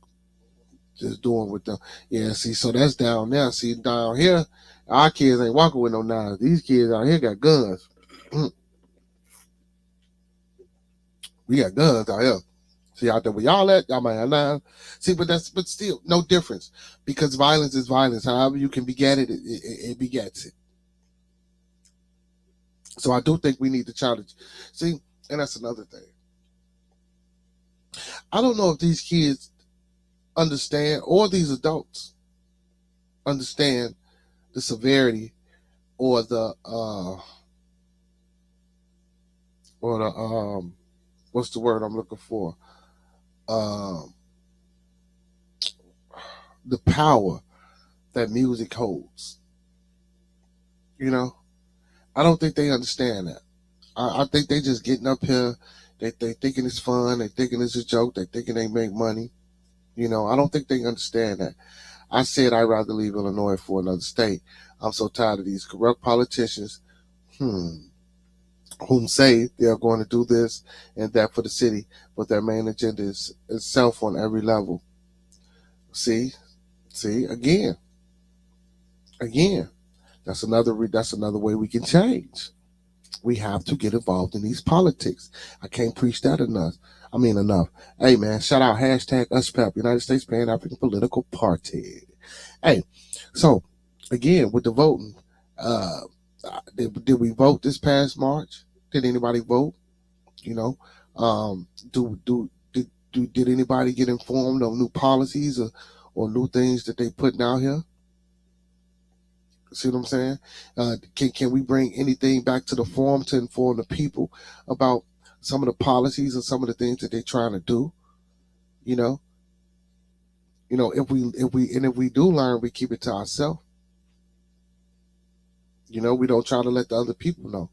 just doing with them. Yeah, see, so that's down there. See, down here, our kids ain't walking with no knives. These kids out here got guns. We got guns out here. See, out there where y'all at, y'all might have knives. See, but still no difference, because violence is violence. However you can beget it, it begets it. So I do think we need to challenge. See, and that's another thing. I don't know if these kids understand, or these adults understand, the severity or the what's the word I'm looking for? The power that music holds. I don't think they understand that. I think they just getting up here. They thinking it's fun. They thinking it's a joke. They thinking they make money. I don't think they understand that. I said I'd rather leave Illinois for another state. I'm so tired of these corrupt politicians whom say they are going to do this and that for the city, but their main agenda is self on every level. See, again. That's another way we can change. We have to get involved in these politics. I can't preach that enough. Enough. Hey, man, shout out #USPEP, United States Pan African Political Party. Hey, so again, with the voting, did we vote this past March? Did anybody vote? Did anybody get informed of new policies or new things that they putting out here? See what I'm saying? Can we bring anything back to the forum to inform the people about some of the policies and some of the things that they're trying to do? If we do learn, we keep it to ourselves. We don't try to let the other people know.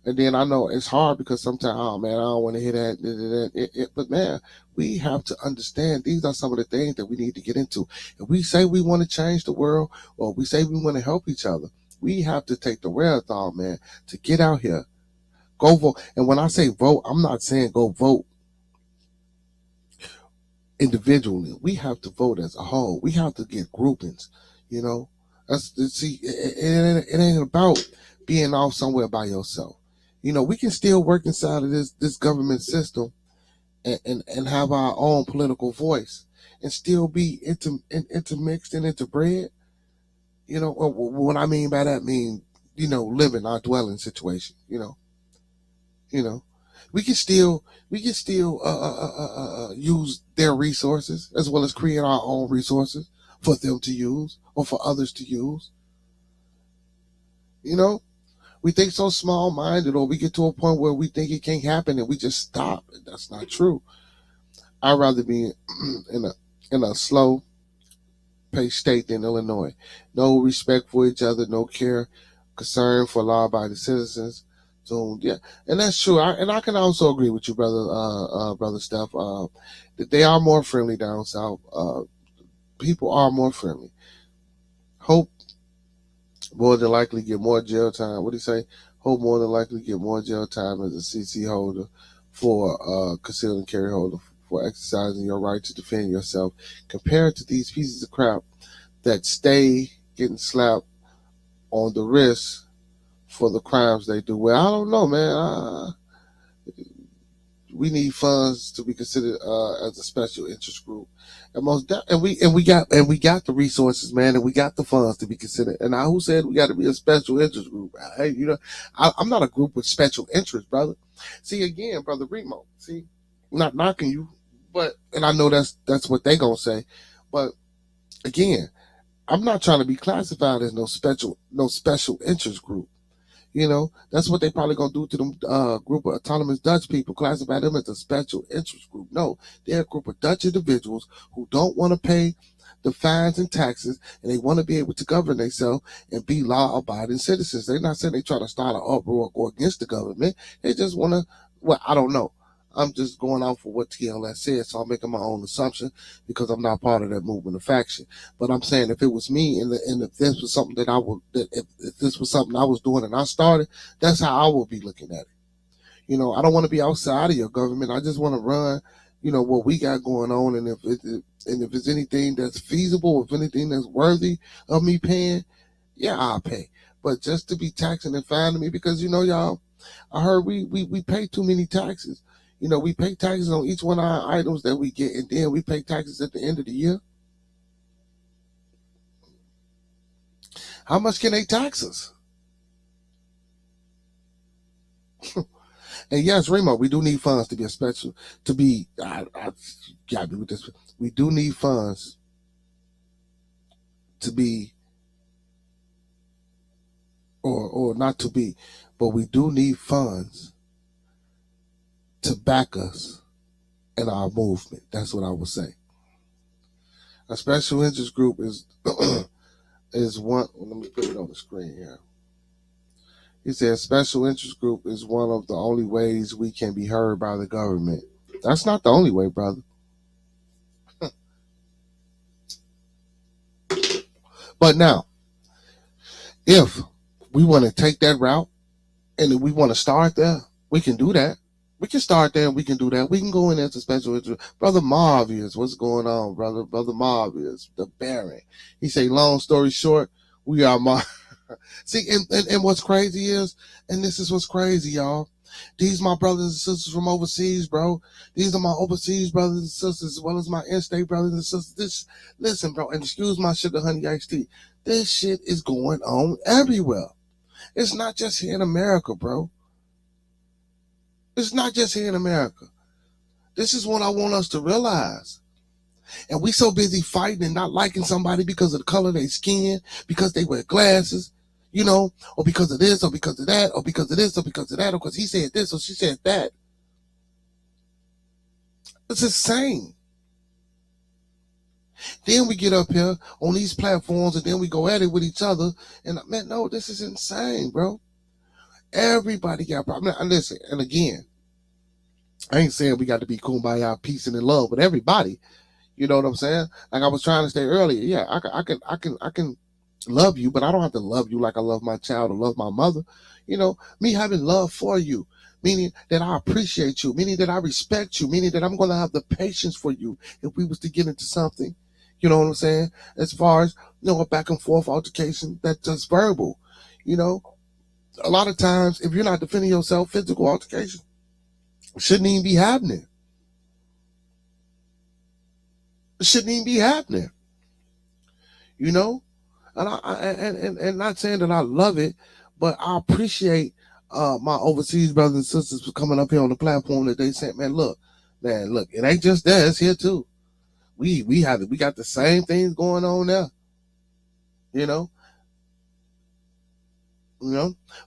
And then I know it's hard because sometimes, oh man, I don't want to hear that. But man, we have to understand these are some of the things that we need to get into. If we say we want to change the world, or we say we want to help each other, we have to take the wherewithal, man, to get out here, go vote. And when I say vote, I'm not saying go vote individually. We have to vote as a whole. We have to get groupings. It ain't about being off somewhere by yourself. We can still work inside of this government system and have our own political voice and still be intermixed and interbred. What I mean by that living our dwelling situation. We can still use their resources as well as create our own resources for them to use or for others to use. We think so small-minded, or we get to a point where we think it can't happen and we just stop. That's not true. I'd rather be in a slow-paced state than Illinois. No respect for each other, no care, concern for law-abiding citizens. So yeah, and that's true. I can also agree with you, brother Steph. That they are more friendly down south. People are more friendly. Hope more than likely get more jail time. What do you say? Hope more than likely get more jail time as a CC holder for concealed and carry holder for exercising your right to defend yourself compared to these pieces of crap that stay getting slapped on the wrist for the crimes they do. Well, I don't know, man. We need funds to be considered as a special interest group, and we got the resources, man, and we got the funds to be considered. And who said we got to be a special interest group? Hey, I'm not a group with special interest, brother. See, again, brother Remo. See, I'm not knocking you, but and I know that's what they gonna say, but again, I'm not trying to be classified as no special interest group. That's what they probably gonna do to them group of autonomous Dutch people, classify them as a special interest group. No, they're a group of Dutch individuals who don't want to pay the fines and taxes, and they want to be able to govern themselves and be law-abiding citizens. They're not saying they try to start an uproar or go against the government. They just want to. Well, I don't know. I'm just going off for what TLS said, so I'm making my own assumption because I'm not part of that movement or faction. But I'm saying if it was me and if this was something that if this was something I was doing and I started, that's how I would be looking at it. I don't want to be outside of your government. I just want to run, what we got going on, and if it's anything that's feasible, if anything that's worthy of me paying, yeah, I'll pay. But just to be taxing and fining me because y'all, I heard we pay too many taxes. We pay taxes on each one of our items that we get, and then we pay taxes at the end of the year. How much can they tax us? And yes, Remo, we do need funds to be a special, to be, I got me with this. We do need funds to be, or not to be, but we do need funds to back us in our movement. That's what I would say. A special interest group is is one. Let me put it on the screen here. He said special interest group is one of the only ways we can be heard by the government. That's not the only way, brother. But now, if we want to take that route and if we want to start there, we can do that. We can start there and we can do that. We can go in as a special interest. Brother Marvius, what's going on, brother? Brother Marvius, the Baron. He say, long story short, we are See, and what's crazy is, and this is what's crazy, y'all. These my brothers and sisters from overseas, bro. These are my overseas brothers and sisters, as well as my in-state brothers and sisters. Listen, bro, and excuse my sugar honey iced tea. This shit is going on everywhere. It's not just here in America, bro. It's not just here in America. This is what I want us to realize. And we so busy fighting and not liking somebody because of the color of their skin, because they wear glasses, or because of this, or because of that, or because of this, or because of that, or because he said this, or she said that. It's the same. Then we get up here on these platforms and then we go at it with each other. And man, no, this is insane, bro. Everybody got problems. Listen, and again, I ain't saying we got to be kumbaya, peace and in love with everybody. You know what I'm saying? Like I was trying to say earlier, yeah, I can love you, but I don't have to love you like I love my child or love my mother. Me having love for you, meaning that I appreciate you, meaning that I respect you, meaning that I'm going to have the patience for you if we was to get into something. You know what I'm saying? As far as, a back and forth altercation that's just verbal. A lot of times, if you're not defending yourself, physical altercation shouldn't even be happening. It shouldn't even be happening. And and not saying that I love it, but I appreciate my overseas brothers and sisters for coming up here on the platform that they said, man, look, it ain't just that, it's here too. We got the same things going on there. You know,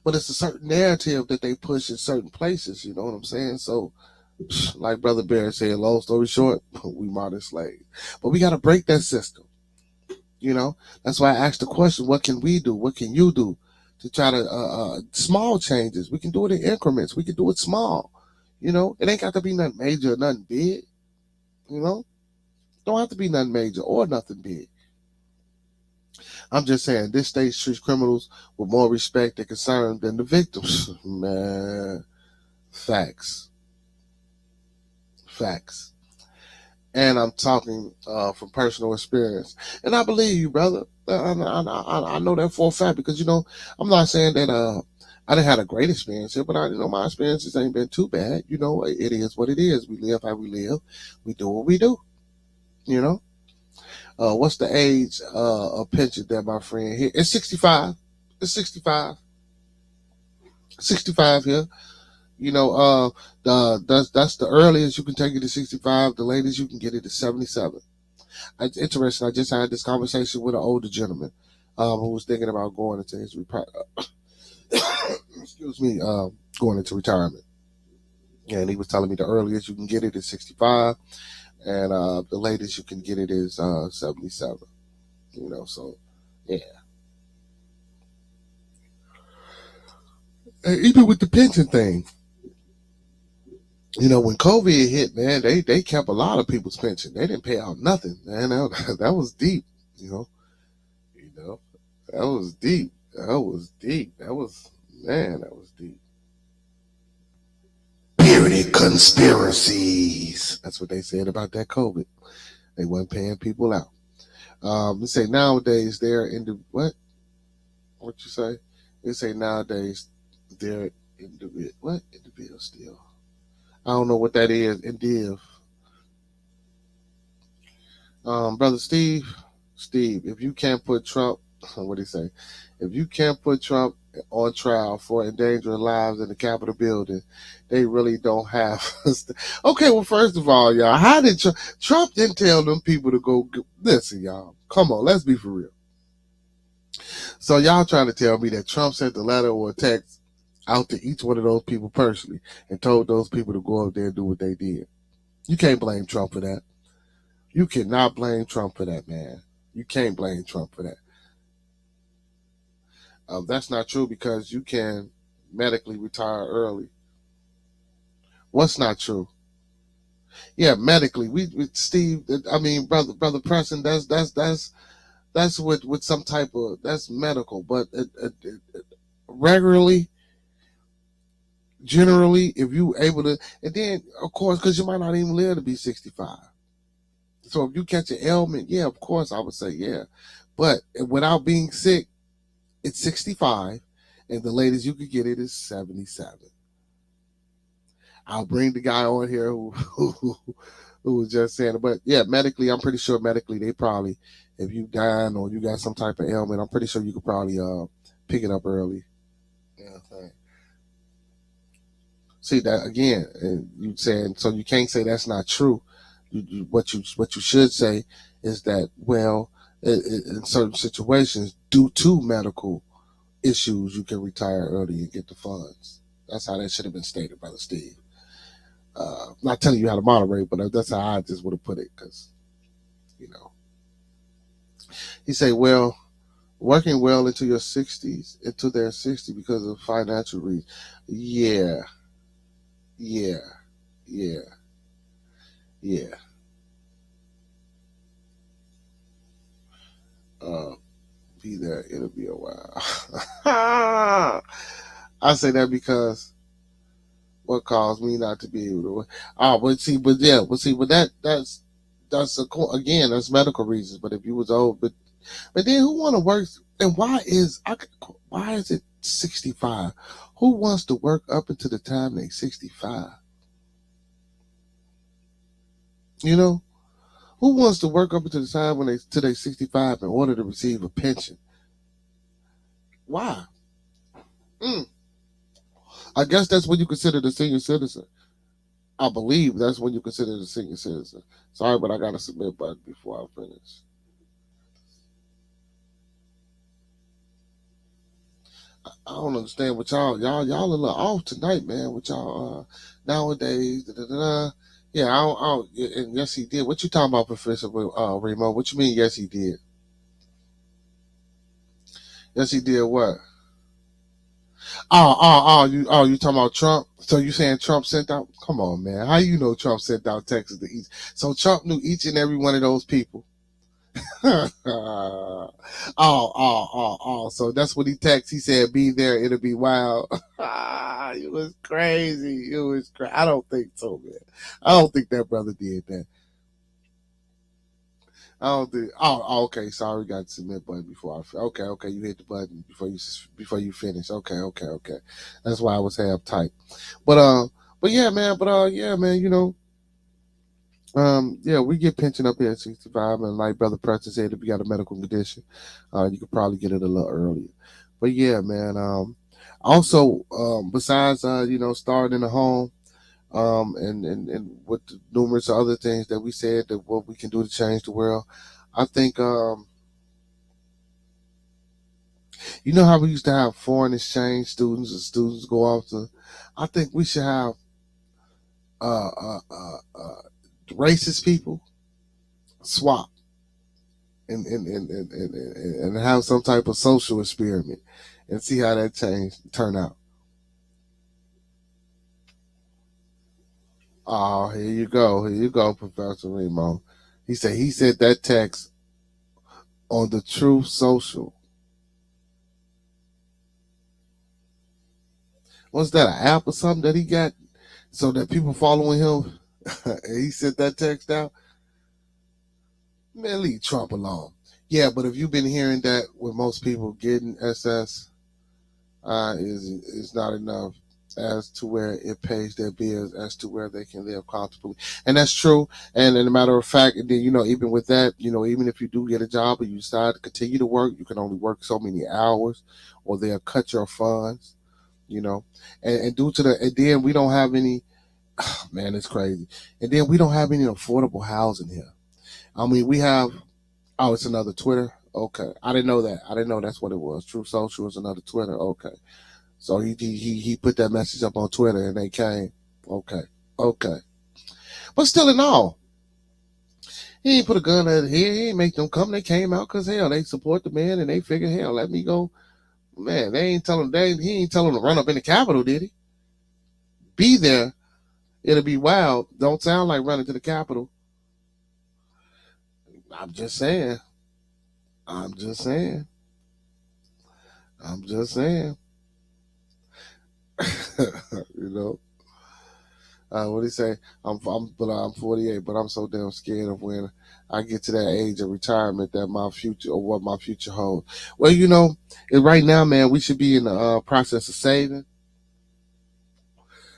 but it's a certain narrative that they push in certain places. You know what I'm saying? So, like Brother Bear said, long story short, we modern slaves, but we got to break that system. That's why I asked the question: what can we do? What can you do to try to small changes? We can do it in increments. We can do it small. It ain't got to be nothing major or nothing big. Don't have to be nothing major or nothing big. I'm just saying, this state treats criminals with more respect and concern than the victims. Man, facts. And I'm talking from personal experience. And I believe you, brother. I know that for a fact because, I'm not saying that I didn't have a great experience here, but my experiences ain't been too bad. It is what it is. We live how we live. We do what we do, you know. What's the age of pension that my friend here? It's 65. It's 65. 65 here. That's the earliest you can take it to 65. The latest you can get it to 77. It's interesting. I just had this conversation with an older gentleman who was thinking about going into his excuse me, going into retirement. And he was telling me the earliest you can get it is 65, and the latest you can get it is 77. So yeah. And even with the pension thing, when COVID hit, man, they kept a lot of people's pension. They didn't pay out nothing, man. That was deep, you know. You know, that was deep. That was deep. That was deep. Bearded conspiracies. That's what they said about that COVID. They weren't paying people out. They say nowadays they're in the what? What you say? They say nowadays they're in the what? In the bill still. I don't know what that is. In div. Brother Steve, if you can't put Trump, what do you say? If you can't put Trump on trial for endangering lives in the Capitol building, they really don't have. Okay, well, first of all, y'all, how did Trump didn't tell them people to go? Listen, y'all, come on, let's be for real. So y'all trying to tell me that Trump sent a letter or a text out to each one of those people personally and told those people to go up there and do what they did? You can't blame Trump for that. You cannot blame Trump for that, man. You can't blame Trump for that. That's not true because you can medically retire early. What's not true? Yeah, medically. We Steve. I mean, brother Preston. That's with some type of that's medical, but regularly, generally, if you able to, and then of course, because you might not even live to be 65. So if you catch an ailment, yeah, of course, I would say yeah, but without being sick, it's 65, and the latest you could get it is 77. I'll bring the guy on here who was just saying it. But yeah, medically, I'm pretty sure medically they probably, if you dying or you got some type of ailment, I'm pretty sure you could probably pick it up early. Yeah. See that again, and you saying so you can't say that's not true. What you should say is that well, in certain situations, due to medical issues, you can retire early and get the funds. That's how that should have been stated, Brother Steve. Not telling you how to moderate, but that's how I just would have put it. Because you know, he say, well, working well into your 60s, into their 60s because of financial reasons. Yeah, yeah, yeah, yeah. Uh, be there. It'll be a while. I say that because what caused me not to be able to. But see, but yeah, but that's again, that's medical reasons. But if you was old, but then who want to work? And why is it 65? Who wants to work up until the time they 65? You know, who wants to work up until the time when they 65 in order to receive a pension? Why? Mm. I guess that's when you consider the senior citizen. I believe that's when you consider the senior citizen. Sorry, but I got to submit button before I finish. I don't understand what y'all a little off tonight, man. What y'all nowadays? Da, da, da, da. Yeah, yeah, and yes, he did. What you talking about, Professor Remo? What you mean? Yes, he did. Yes, he did. What? You talking about Trump? So you saying Trump sent out? Come on, man. How you know Trump sent out Texas to each? So Trump knew each and every one of those people. So that's what he texted. He said, "Be there. It'll be wild." It was crazy. It was crazy. I don't think so, man. I don't think that brother did that. I don't think. Oh, okay. Sorry, got the submit button before I. Okay. You hit the button before you finish. Okay. That's why I was half tight. But yeah, man. Yeah, man. Yeah, we get pension up here at 65, and like Brother Preston said, if you got a medical condition, you could probably get it a little earlier. But yeah, man. Also, besides starting in the home, and with the numerous other things that we said that what we can do to change the world, I think you know how we used to have foreign exchange students and students go off to. I think we should have uh, uh, uh, uh, racist people swap and have some type of social experiment and see how that turn out. Oh, here you go, Professor Remo. He said that text on the Truth Social. Was that an app or something that he got so that people following him? He sent that text out. Man, leave Trump alone. Yeah, but if you've been hearing that with most people getting SS, is not enough as to where it pays their bills, as to where they can live comfortably, and that's true. And in a matter of fact, then even with that, even if you do get a job and you decide to continue to work, you can only work so many hours, or they'll cut your funds. And due to and then we don't have any. Man, it's crazy. And then we don't have any affordable housing here. I mean, we have. Oh, it's another Twitter. Okay, I didn't know that. I didn't know that's what it was. True Social was another Twitter. Okay. So he put that message up on Twitter and they came. Okay. Okay. But still in all, he ain't put a gun at here. He ain't make them come. They came out because hell, they support the man and they figured hell, let me go. Man, he ain't telling them to run up in the Capitol, did he? Be there. It'll be wild. Don't sound like running to the Capitol. I'm just saying. I'm just saying. I'm just saying. you know. What do you say? I'm 48, but I'm so damn scared of when I get to that age of retirement that my future or what my future holds. Well, right now, man, we should be in the process of saving.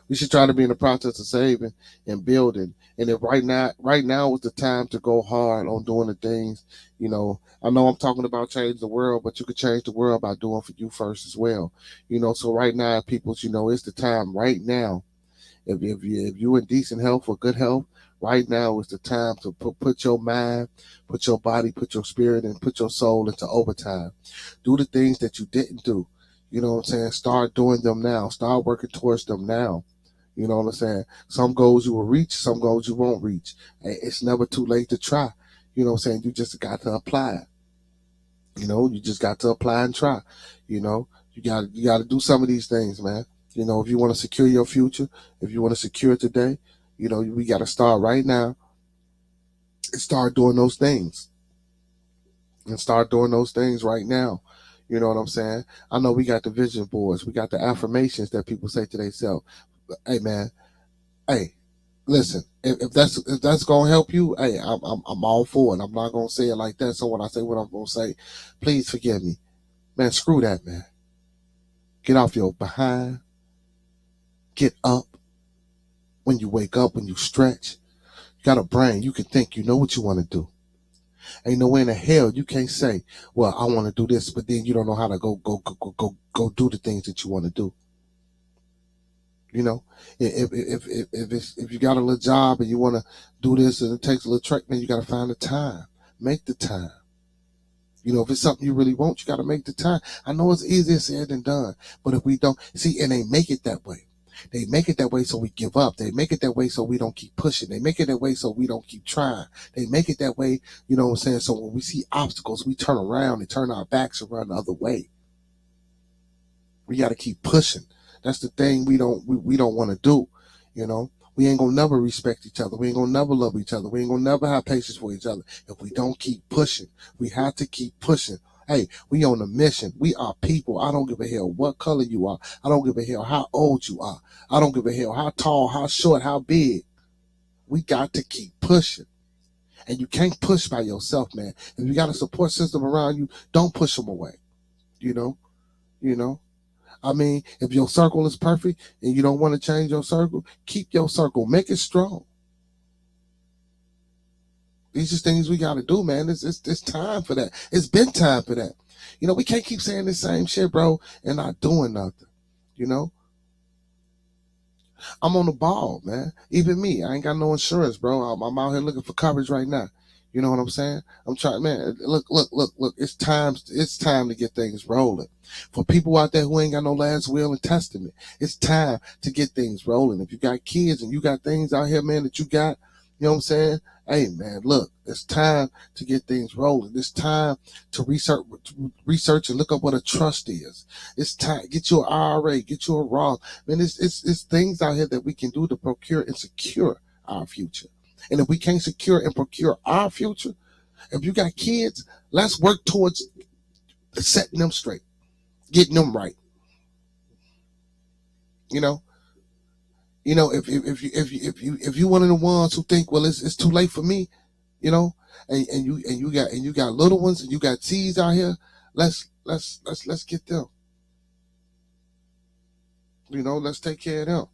We should try to be in the process of saving and building. And if right now is the time to go hard on doing the things. I know I'm talking about changing the world, but you could change the world by doing for you first as well. So right now, people, it's the time right now. If you in decent health or good health, right now is the time to put your mind, put your body, put your spirit, and put your soul into overtime. Do the things that you didn't do. You know what I'm saying? Start doing them now. Start working towards them now. You know what I'm saying? Some goals you will reach, some goals you won't reach. It's never too late to try. You know what I'm saying? You just got to apply. You just got to apply and try. You got to do some of these things, man. If you want to secure your future, if you want to secure today, we got to start right now and start doing those things. And start doing those things right now. You know what I'm saying? I know we got the vision boards, we got the affirmations that people say to themselves. Hey, man, hey, listen, if that's gonna help you, hey, I'm all for it. I'm not gonna say it like that. So when I say what I'm gonna say, please forgive me, man. Screw that, man. Get off your behind. Get up. When you wake up, when you stretch, you got a brain. You can think. You know what you want to do. Ain't no way in the hell you can't say, "Well, I want to do this," but then you don't know how to go do the things that you want to do. If you got a little job and you want to do this and it takes a little trick, then you got to find the time. Make the time. If it's something you really want, you got to make the time. I know it's easier said than done, but if we don't see, and they make it that way. They make it that way so we give up. They make it that way so we don't keep pushing. They make it that way so we don't keep trying. They make it that way, you know what I'm saying? So when we see obstacles, we turn around and turn our backs and run the other way. We got to keep pushing. That's the thing we don't want to do. We ain't gonna never respect each other. We ain't gonna never love each other. We ain't gonna never have patience for each other if we don't keep pushing. We have to keep pushing. Hey, we on a mission. We are people. I don't give a hell what color you are. I don't give a hell how old you are. I don't give a hell how tall, how short, how big. We got to keep pushing. And you can't push by yourself, man. If you got a support system around you, don't push them away. You know, you know. I mean, if your circle is perfect and you don't want to change your circle, keep your circle, make it strong. These are things we got to do, man. It's time for that. It's been time for that. We can't keep saying the same shit, bro, and not doing nothing. You know, I'm on the ball, man. Even me, I ain't got no insurance, bro. I'm out here looking for coverage right now. You know what I'm saying? I'm trying, man. Look. It's time. It's time to get things rolling. For people out there who ain't got no last will and testament, it's time to get things rolling. If you got kids and you got things out here, man, that you got, you know what I'm saying? Hey, man, look, it's time to get things rolling. It's time to research and look up what a trust is. It's time get you an IRA, get you a Roth. Man, it's things out here that we can do to procure and secure our future. And if we can't secure and procure our future, if you got kids, let's work towards setting them straight, getting them right. You know, if you one of the ones who think, well, it's too late for me, and you got little ones and you got T's out here, let's get them. Let's take care of them.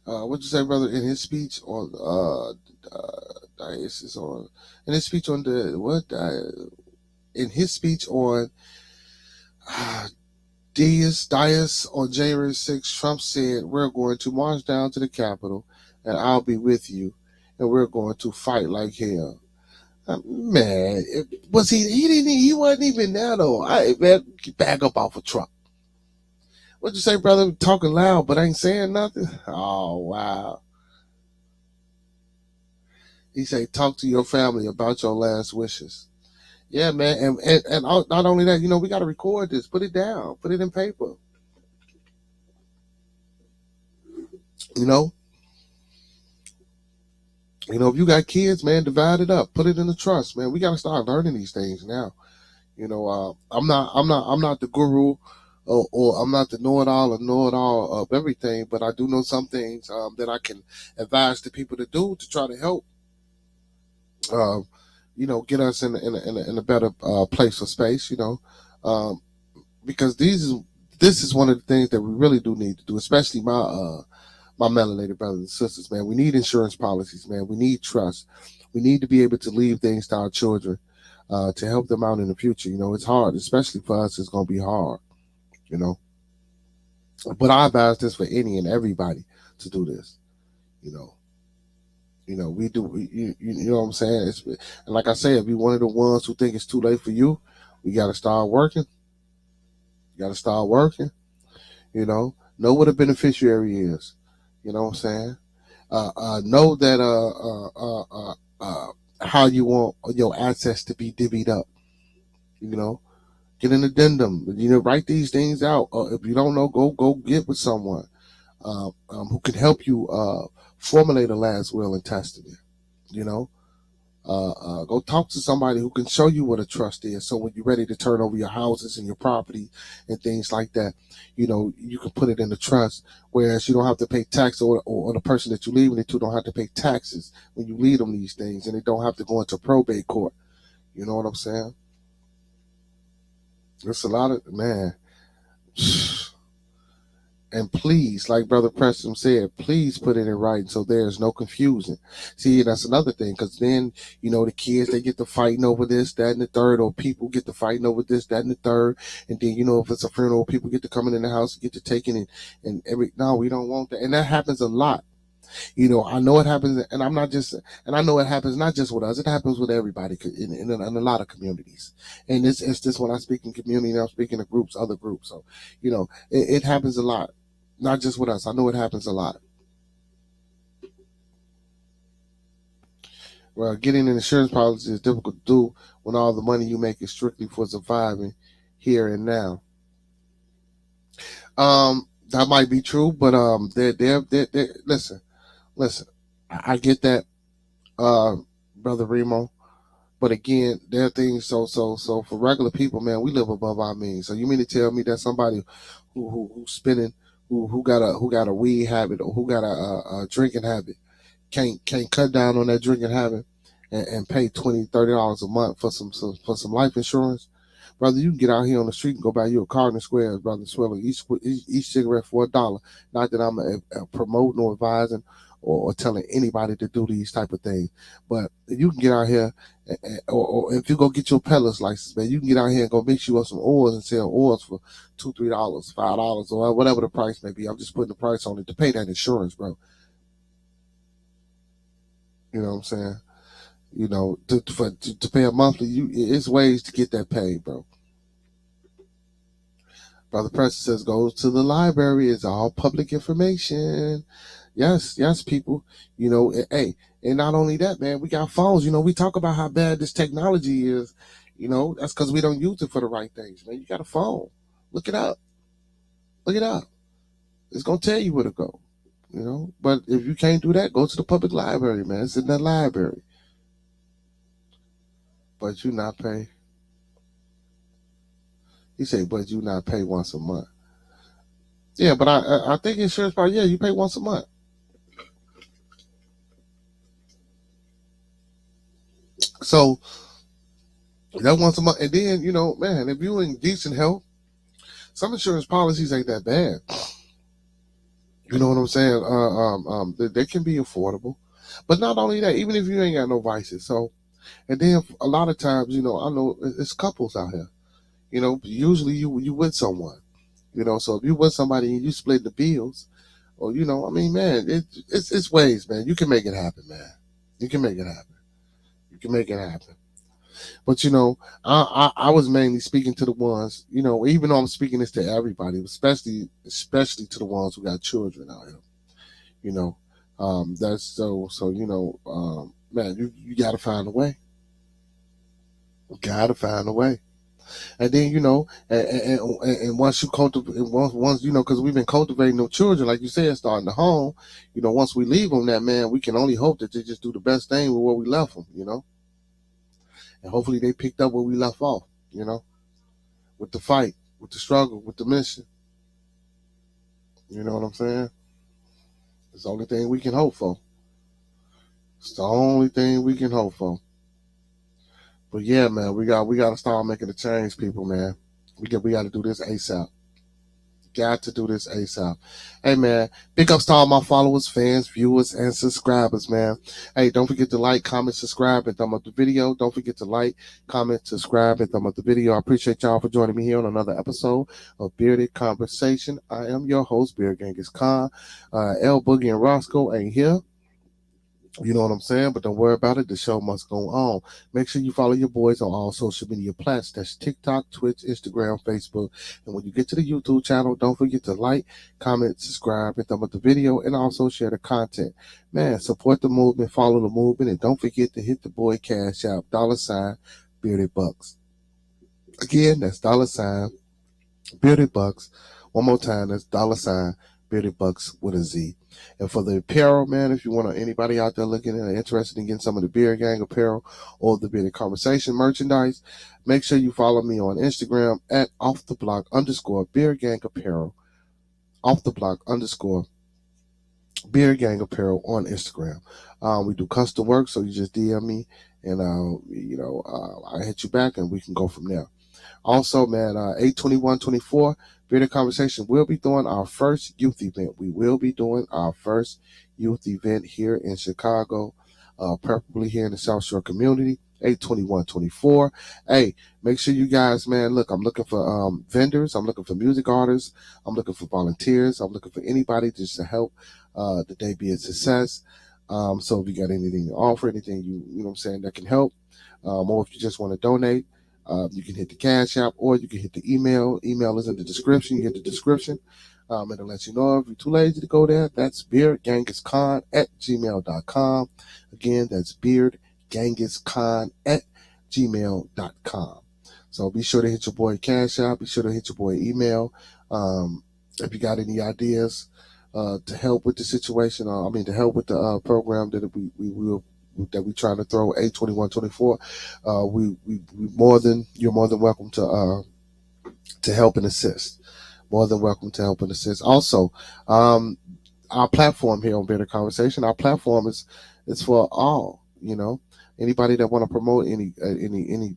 What'd you say, brother? In his speech on diocese on in his speech on the what? In his speech on Dias on January 6th, Trump said, "We're going to march down to the Capitol, and I'll be with you, and we're going to fight like hell." Man, was he? He wasn't even there though. Man, back up off of Trump. What'd you say, brother? Talking loud, but ain't saying nothing. Oh wow. He said, "Talk to your family about your last wishes." Yeah, man, and not only that, we got to record this, put it down, put it in paper. You know, if you got kids, man, divide it up, put it in the trust, man. We got to start learning these things now. I'm not the guru, or I'm not the know-it-all or know-it-all of everything, but I do know some things that I can advise the people to do to try to help. Um, get us in a better place or space. Because this is one of the things that we really do need to do, especially my melanated brothers and sisters, man. We need insurance policies, man. We need trust. We need to be able to leave things to our children to help them out in the future. It's hard, especially for us. It's going to be hard, you know. But I advise this for any and everybody to do this. You know, we do. You know what I'm saying? And like I said, if you're one of the ones who think it's too late for you, we got to start working. You got to start working. Know what a beneficiary is. You know what I'm saying? Know that how you want your assets to be divvied up. Get an addendum. Write these things out. If you don't know, go get with someone who can help you formulate a last will and testament. Go talk to somebody who can show you what a trust is. So when you're ready to turn over your houses and your property and things like that, you can put it in the trust. Whereas you don't have to pay tax, or the person that you're leaving it to don't have to pay taxes when you leave them these things, and they don't have to go into probate court. You know what I'm saying? There's a lot of, man. And please, like Brother Preston said, please put it in writing so there's no confusion. See, that's another thing, because then, the kids, they get to fighting over this, that, and the third, or people get to fighting over this, that, and the third. And then, if it's a funeral, people get to coming in the house and get to taking it. No, we don't want that. And that happens a lot. I know it happens, and I know it happens not just with us, it happens with everybody in a lot of communities. And it's just when I speak in community, I'm speaking to groups, other groups. So, it happens a lot. Not just with us. I know it happens a lot. Well, getting an insurance policy is difficult to do when all the money you make is strictly for surviving here and now. That might be true, but they're listen. I get that, Brother Remo. But again, there are things. So for regular people, man, we live above our means. So you mean to tell me that somebody who's spending, who got a weed habit, or who got a drinking habit, can't cut down on that drinking habit and pay $20-$30 a month for some life insurance, brother, you can get out here on the street and go buy you a carton of squares, brother, swelling each cigarette for $1. Not that I'm promoting or advising or telling anybody to do these type of things, but you can get out here or if you go get your peddler's license, man, you can get out here and go mix you up some oils and sell oils for $2, $3, $5, or whatever the price may be. I'm just putting the price on it to pay that insurance, bro. You know what I'm saying? You know, to pay a monthly, it's ways to get that paid, bro. Brother Preston says, go to the library. It's all public information. Yes, people. You know, hey, and not only that, man, we got phones. You know, we talk about how bad this technology is. You know, that's because we don't use it for the right things, man. You got a phone. Look it up. Look it up. It's going to tell you where to go. You know, but if you can't do that, go to the public library, man. It's in that library. But you not pay. He said, but you not pay once a month. Yeah, but I think insurance part, yeah, you pay once a month. So that once a month, and then you know, man, if you in decent health, some insurance policies ain't that bad. You know what I'm saying? They can be affordable, but not only that, even if you ain't got no vices. So, and then a lot of times, you know, I know it's couples out here. You know, usually you with someone. You know, so if you with somebody and you split the bills, or you know, I mean, man, it's ways, man. You can make it happen, man. You can make it happen. You can make it happen. But you know, I was mainly speaking to the ones, you know, even though I'm speaking this to everybody, especially to the ones who got children out here. You know, that's so you know, man, you got to find a way. You got to find a way. And then you know, and once you cultivate, once you know, because we've been cultivating no children, like you said, starting the home. You know, once we leave them, that man, we can only hope that they just do the best thing with where we left them. You know, and hopefully they picked up where we left off. You know, with the fight, with the struggle, with the mission. You know what I'm saying? It's the only thing we can hope for. It's the only thing we can hope for. But yeah, man, we got to start making a change, people, man. We got to do this ASAP. Got to do this ASAP. Hey, man, big ups to all my followers, fans, viewers, and subscribers, man. Hey, don't forget to like, comment, subscribe, and thumb up the video. Don't forget to like, comment, subscribe, and thumb up the video. I appreciate y'all for joining me here on another episode of Bearded Conversation. I am your host, Beard Genghis Khan. L Boogie and Roscoe ain't here. You know what I'm saying? But don't worry about it. The show must go on. Make sure you follow your boys on all social media platforms. That's TikTok, Twitch, Instagram, Facebook. And when you get to the YouTube channel, don't forget to like, comment, subscribe, and thumb up the video, and also share the content. Man, support the movement, follow the movement, and don't forget to hit the boy Cash App, $ Bearded Bucks. Again, that's $ Bearded Bucks. One more time, that's $ Bearded Bucks with a Z. And for the apparel, man, if you want anybody out there looking and interested in getting some of the Beard Gang apparel or the Bearded Conversation merchandise, make sure you follow me on Instagram at _Beard Gang Apparel. _Beard Gang Apparel on Instagram. We do custom work, so you just DM me and I hit you back and we can go from there. Also, man, 8/21/24, Bearded Conversation will be doing our first youth event. We will be doing our first youth event here in Chicago, preferably here in the South Shore community. 8/21/24. Hey, make sure you guys, man, look, I'm looking for vendors. I'm looking for music artists. I'm looking for volunteers. I'm looking for anybody just to help the day be a success. So if you got anything to offer, anything you know what I'm saying, that can help, or if you just want to donate, you can hit the Cash App or you can hit the email. Email is in the description. You get the description. It'll let you know if you're too lazy to go there. That's beardgenghis@gmail.com. Again, that's beardgenghis@gmail.com. So be sure to hit your boy Cash App. Be sure to hit your boy email. If you got any ideas to help with the situation, to help with the program that we will that we trying to throw 8/21/24, you're more than welcome to help and assist. More than welcome to help and assist. Also, our platform here on Better Conversation. Our platform is for all. Anybody that want to promote any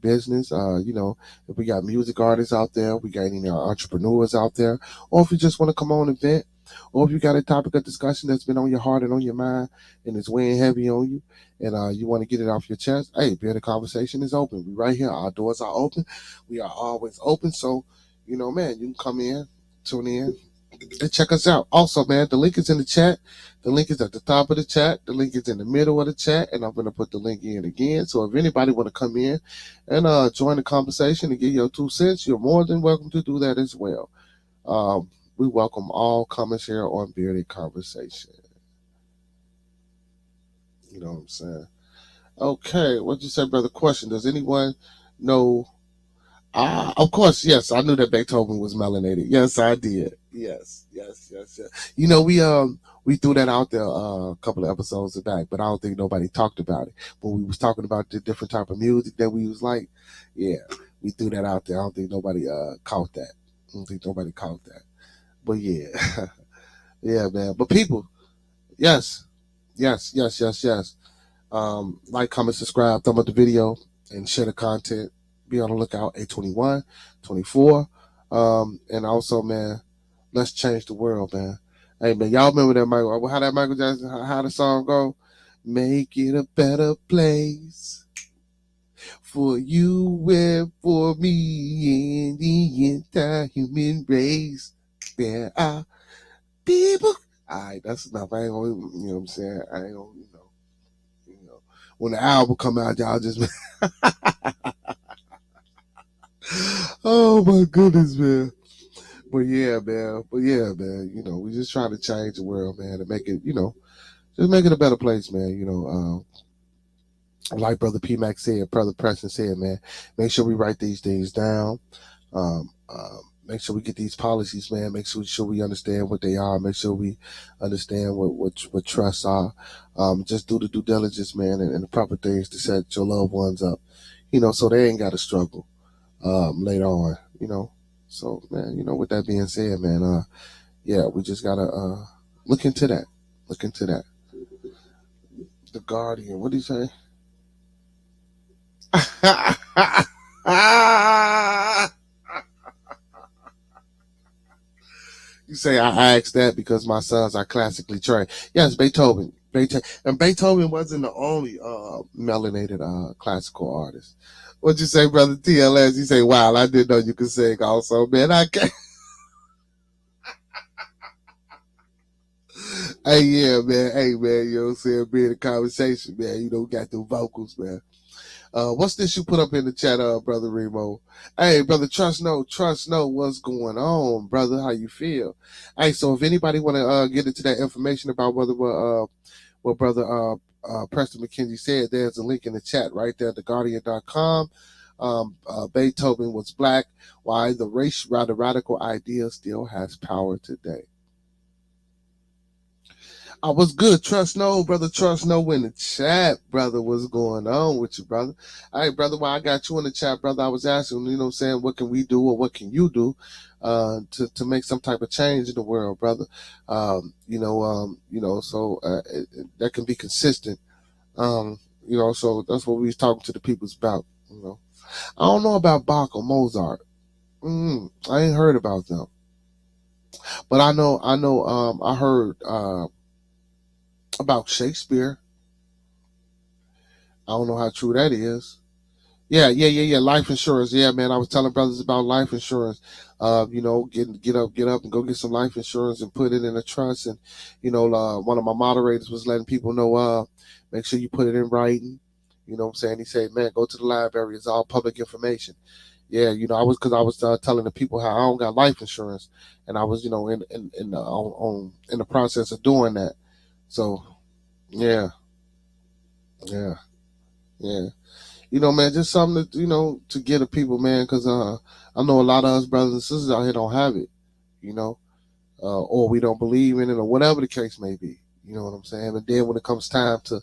business. If we got music artists out there, we got any entrepreneurs out there, or if you just want to come on and vent, or if you got a topic of discussion that's been on your heart and on your mind, and it's weighing heavy on you, and you want to get it off your chest. Hey, Better Conversation is open. We right here. Our doors are open. We are always open. So, man, you can come in, tune in, and check us out. Also, man, the link is in the chat. The link is at the top of the chat. The link is in the middle of the chat, and I'm going to put the link in again. So if anybody want to come in and join the conversation and give your 2 cents, you're more than welcome to do that as well. We welcome all comers here on Bearded Conversation. You know what I'm saying? Okay, what you say, brother? Question: does anyone know? Of course, yes. I knew that Beethoven was melanated. Yes, I did. Yes. We threw that out there a couple of episodes back, but I don't think nobody talked about it. When we was talking about the different type of music that we was like, yeah, we threw that out there. I don't think nobody caught that. I don't think nobody caught that. But yeah, yeah, man. But people, yes. Like, comment, subscribe, thumb up the video, and share the content. Be on the lookout. 821, 24. And also, man, let's change the world, man. Hey, man, y'all remember that how that Michael Jackson, how the song go? Make it a better place for you and for me and the entire human race. There are people. All right, that's enough. I ain't gonna, you know what I'm saying? I ain't gonna, when the album come out, y'all just oh my goodness, man. But yeah, man. We just trying to change the world, man, and make it, just make it a better place, man. Like Brother P Mac said, Brother Preston said, man, make sure we write these things down. Make sure we get these policies, man. Make sure we understand what they are. Make sure we understand what trusts are. Just do the due diligence, man, and the proper things to set your loved ones up, so they ain't got to struggle later on, So, man, with that being said, man, yeah, we just gotta look into that. Look into that. The Guardian. What do you say? You say I asked that because my sons are classically trained. Yes, Beethoven. And Beethoven wasn't the only melanated classical artist. What'd you say, brother TLS? You say, wow, I didn't know you could sing also, man. I can't. Hey, yeah, man. Hey, man, you know what I'm saying? Being a conversation, man. Got the vocals, man. What's this you put up in the chat, brother Remo? Hey, brother, trust know what's going on, brother. How you feel? Hey, so if anybody want to get into that information about what brother Preston McKenzie said, there's a link in the chat right there, theguardian.com. Beethoven was black. Why the radical idea still has power today. I was good. Trust no, brother. Trust no in the chat, brother. What's going on with you, brother? All right, brother. While I got you in the chat, brother, I was asking, saying, what can we do or what can you do to make some type of change in the world, brother? So that can be consistent. So that's what we was talking to the peoples about. I don't know about Bach or Mozart. I ain't heard about them, but I know. I heard about Shakespeare. I don't know how true that is. Yeah. Life insurance. Yeah, man. I was telling brothers about life insurance. Get up and go get some life insurance and put it in a trust. And one of my moderators was letting people know, make sure you put it in writing. You know what I'm saying? He said, man, go to the library. It's all public information. Yeah, I was telling the people how I don't got life insurance, and I was in the process of doing that. So yeah. Man, just something to get to people, man, because I know a lot of us brothers and sisters out here don't have it, or we don't believe in it, or whatever the case may be. You know what I'm saying? And then when it comes time to,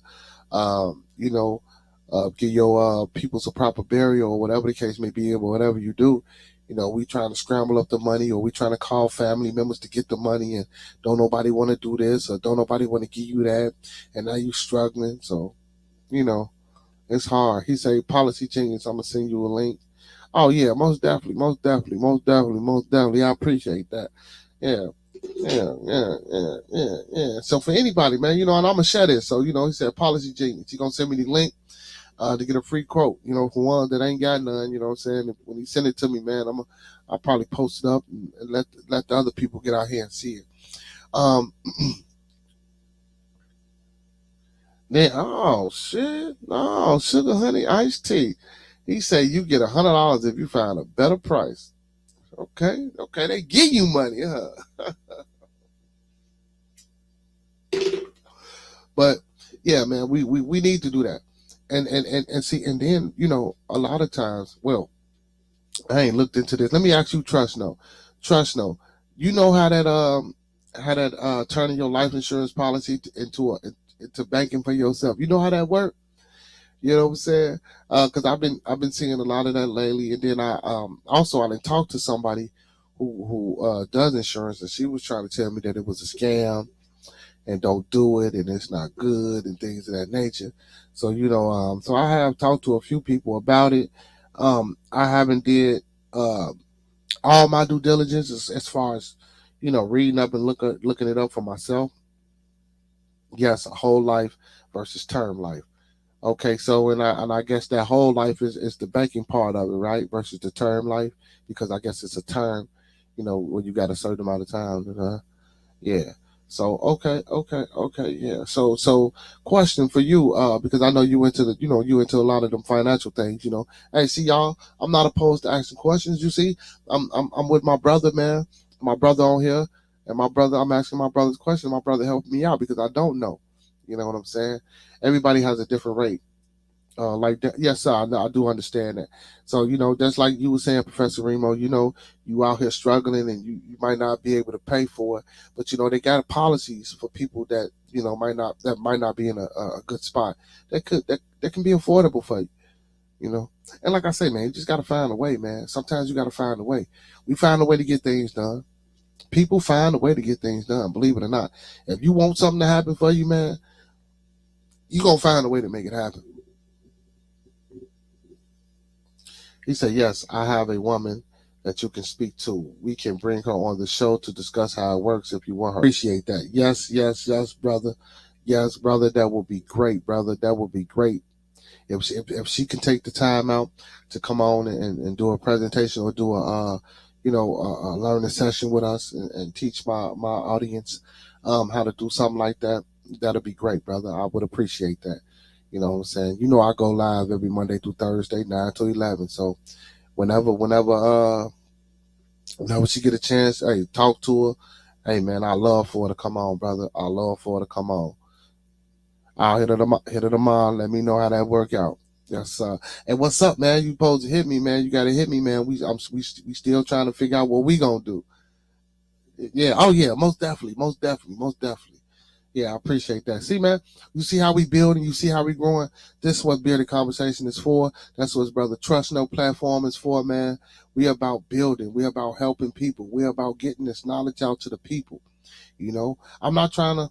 give your peoples a proper burial, or whatever the case may be, or whatever you do, We trying to scramble up the money, or we trying to call family members to get the money, and don't nobody want to do this, or don't nobody want to give you that, and now you struggling. So, you know, it's hard. He say policy changes. I'm gonna send you a link. Oh yeah, most definitely, most definitely, most definitely, most definitely. I appreciate that. Yeah, yeah. So for anybody, man, and I'm gonna share this. So he said policy genius. He gonna send me the link to get a free quote. For one that ain't got none. You know what I'm saying? When he send it to me, man, I'll probably post it up and let the other people get out here and see it. Um, then shit, sugar honey iced tea. He said you get $100 if you find a better price. Okay, they give you money, huh? But yeah, man, we need to do that. And see, and then a lot of times, well, I ain't looked into this. Let me ask you, Trust no. You know how that turning your life insurance policy into banking for yourself. You know how that works? You know what I'm saying? Because I've been seeing a lot of that lately, and then I done talked to somebody who does insurance, and she was trying to tell me that it was a scam and don't do it and it's not good and things of that nature. So so I have talked to a few people about it. I haven't did uh, all my due diligence as far as reading up and looking it up for myself. Yes, a whole life versus term life. Okay, so and I guess that whole life is the banking part of it, right? Versus the term life, because I guess it's a term, when you got a certain amount of time. Yeah. So okay, yeah. So question for you, because I know you into you into a lot of them financial things. Hey, see y'all, I'm not opposed to asking questions. You see, I'm with my brother, man. My brother on here, and my brother, I'm asking my brother's question. My brother helped me out because I don't know. You know what I'm saying? Everybody has a different rate. Like that. Yes, sir. I do understand that. So, that's like you were saying, Professor Remo, you out here struggling and you might not be able to pay for it, but they got policies for people that, might not be in a good spot. That can be affordable for you, you know. And like I say, man, you just gotta find a way, man. Sometimes you gotta find a way. We find a way to get things done. People find a way to get things done, believe it or not. If you want something to happen for you, man, you gonna find a way to make it happen. He said, yes, I have a woman that you can speak to. We can bring her on the show to discuss how it works if you want her. Appreciate that. Yes, brother. Yes, brother. That would be great, brother. That would be great. If she can take the time out to come on and do a presentation or do a learning session with us and teach my audience how to do something like that, that'll be great, brother. I would appreciate that. You know what I'm saying? I go live every Monday through Thursday, 9 to 11. So whenever she get a chance, hey, talk to her. Hey man, I love for her to come on, brother. I love for her to come on. I'll hit her tomorrow. Let me know how that work out. Yes, sir. And what's up, man? You supposed to hit me, man. You got to hit me, man. We still trying to figure out what we gonna do. Yeah. Oh yeah. Most definitely. Most definitely. Most definitely. Yeah, I appreciate that. See, man, you see how we building, you see how we growing. This is what Bearded Conversation is for. That's what Brother Trust No platform is for, man. We about building. We about helping people. We about getting this knowledge out to the people. I'm not trying to.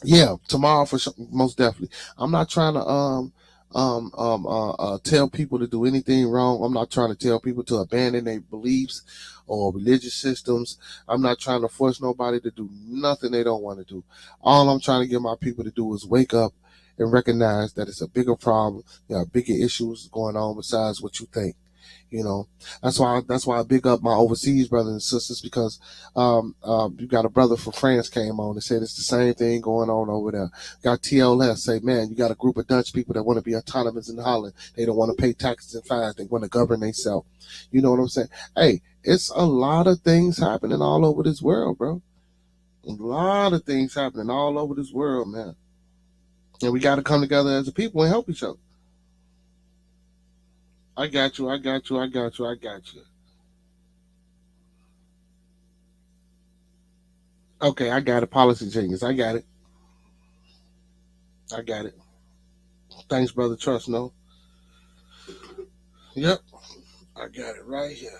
Yeah, tomorrow for sure, most definitely. I'm not trying to tell people to do anything wrong. I'm not trying to tell people to abandon their beliefs or religious systems. I'm not trying to force nobody to do nothing they don't want to do. All I'm trying to get my people to do is wake up and recognize that it's a bigger problem. There are bigger issues going on besides what you think. You know, that's why I big up my overseas brothers and sisters, because you got a brother from France came on and said it's the same thing going on over there. Got TLS say, man, you got a group of Dutch people that want to be autonomous in Holland. They don't want to pay taxes and fines. They want to govern themselves. You know what I'm saying? Hey, it's a lot of things happening all over this world, bro. A lot of things happening all over this world, man. And we got to come together as a people and help each other. I got you. I got you. I got you. I got you. Okay, I got it. Policy changes. I got it. I got it. Thanks, brother. Trust no. Yep. I got it right here.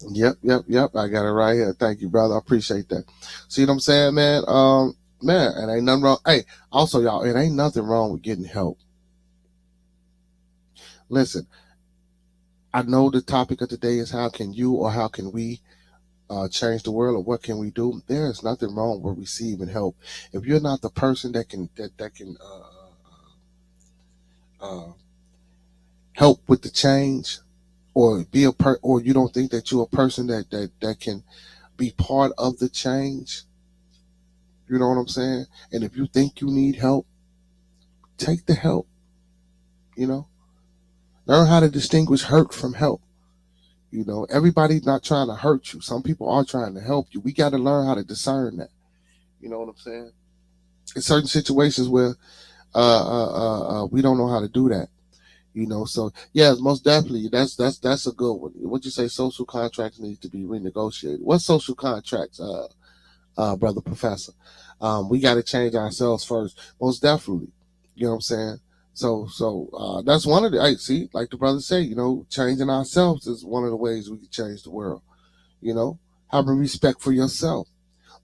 Yep. I got it right here. Thank you, brother. I appreciate that. See what I'm saying, man? Man, it ain't nothing wrong. Hey, also, y'all, it ain't nothing wrong with getting help. Listen, I know the topic of today is how can you or how can we change the world, or what can we do? There is nothing wrong with receiving help. If you're not the person that can uh, help with the change, or or you don't think that you're a person that can be part of the change. You know what I'm saying? And if you think you need help, take the help. You know, learn how to distinguish hurt from help. You know, everybody's not trying to hurt you. Some people are trying to help you. We got to learn how to discern that. You know what I'm saying? In certain situations where we don't know how to do that. You know, so yeah, most definitely. That's a good one. What you say? Social contracts need to be renegotiated. What social contracts, brother professor? We got to change ourselves first. Most definitely. You know what I'm saying? So that's one of the. Hey, see, like the brother say, you know, changing ourselves is one of the ways we can change the world. You know, having respect for yourself,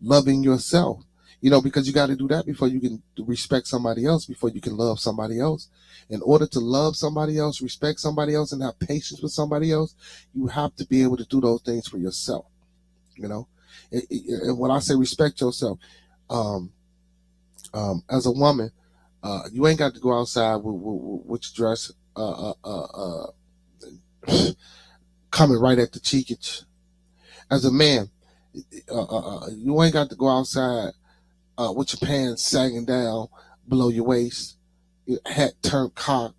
loving yourself. You know, because you got to do that before you can respect somebody else, before you can love somebody else. In order to love somebody else, respect somebody else, and have patience with somebody else, you have to be able to do those things for yourself. You know, and when I say respect yourself, um, as a woman, you ain't got to go outside with your dress coming right at the cheekage. As a man, you ain't got to go outside with your pants sagging down below your waist, your hat turned cocked,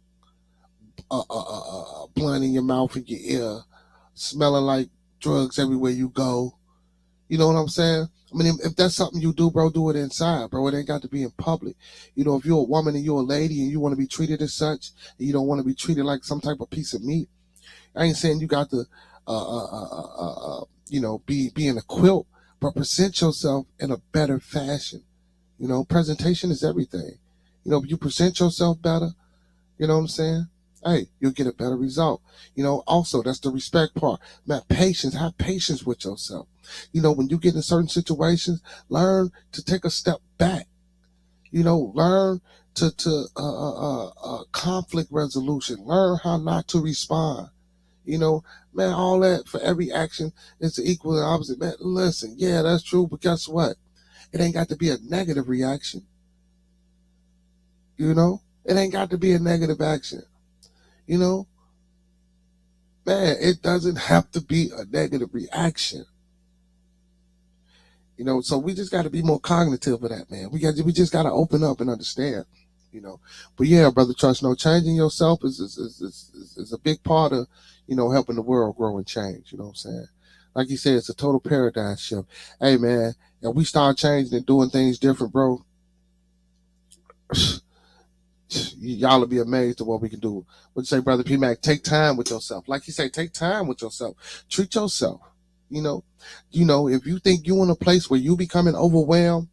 blunt in your mouth and your ear, smelling like drugs everywhere you go. You know what I'm saying? I mean, if that's something you do, bro, do it inside, bro. It ain't got to be in public. You know, if you're a woman and you're a lady and you want to be treated as such, and you don't want to be treated like some type of piece of meat, I ain't saying you got to, you know, be in a quilt, but present yourself in a better fashion. You know, presentation is everything. You know, if you present yourself better, you know what I'm saying? Hey, you'll get a better result. You know, also that's the respect part. Man, patience, have patience with yourself. You know, when you get in certain situations, learn to take a step back. You know, learn to conflict resolution. Learn how not to respond. You know, man, all that for every action is the equal and opposite. Man, listen, yeah, that's true, but guess what? It ain't got to be a negative reaction. You know, it ain't got to be a negative action. You know, man, it doesn't have to be a negative reaction. You know, so we just got to be more cognitive of that, man. We just got to open up and understand. You know, but yeah, brother, trust no changing yourself is a big part of helping the world grow and change. You know what I'm saying? Like you said, it's a total paradigm shift. Hey, man, and we start changing and doing things different, bro. Y'all will be amazed at what we can do. What you say, brother P Mac? Take time with yourself. Like you say, take time with yourself. Treat yourself. You know, if you think you in a place where you becoming overwhelmed,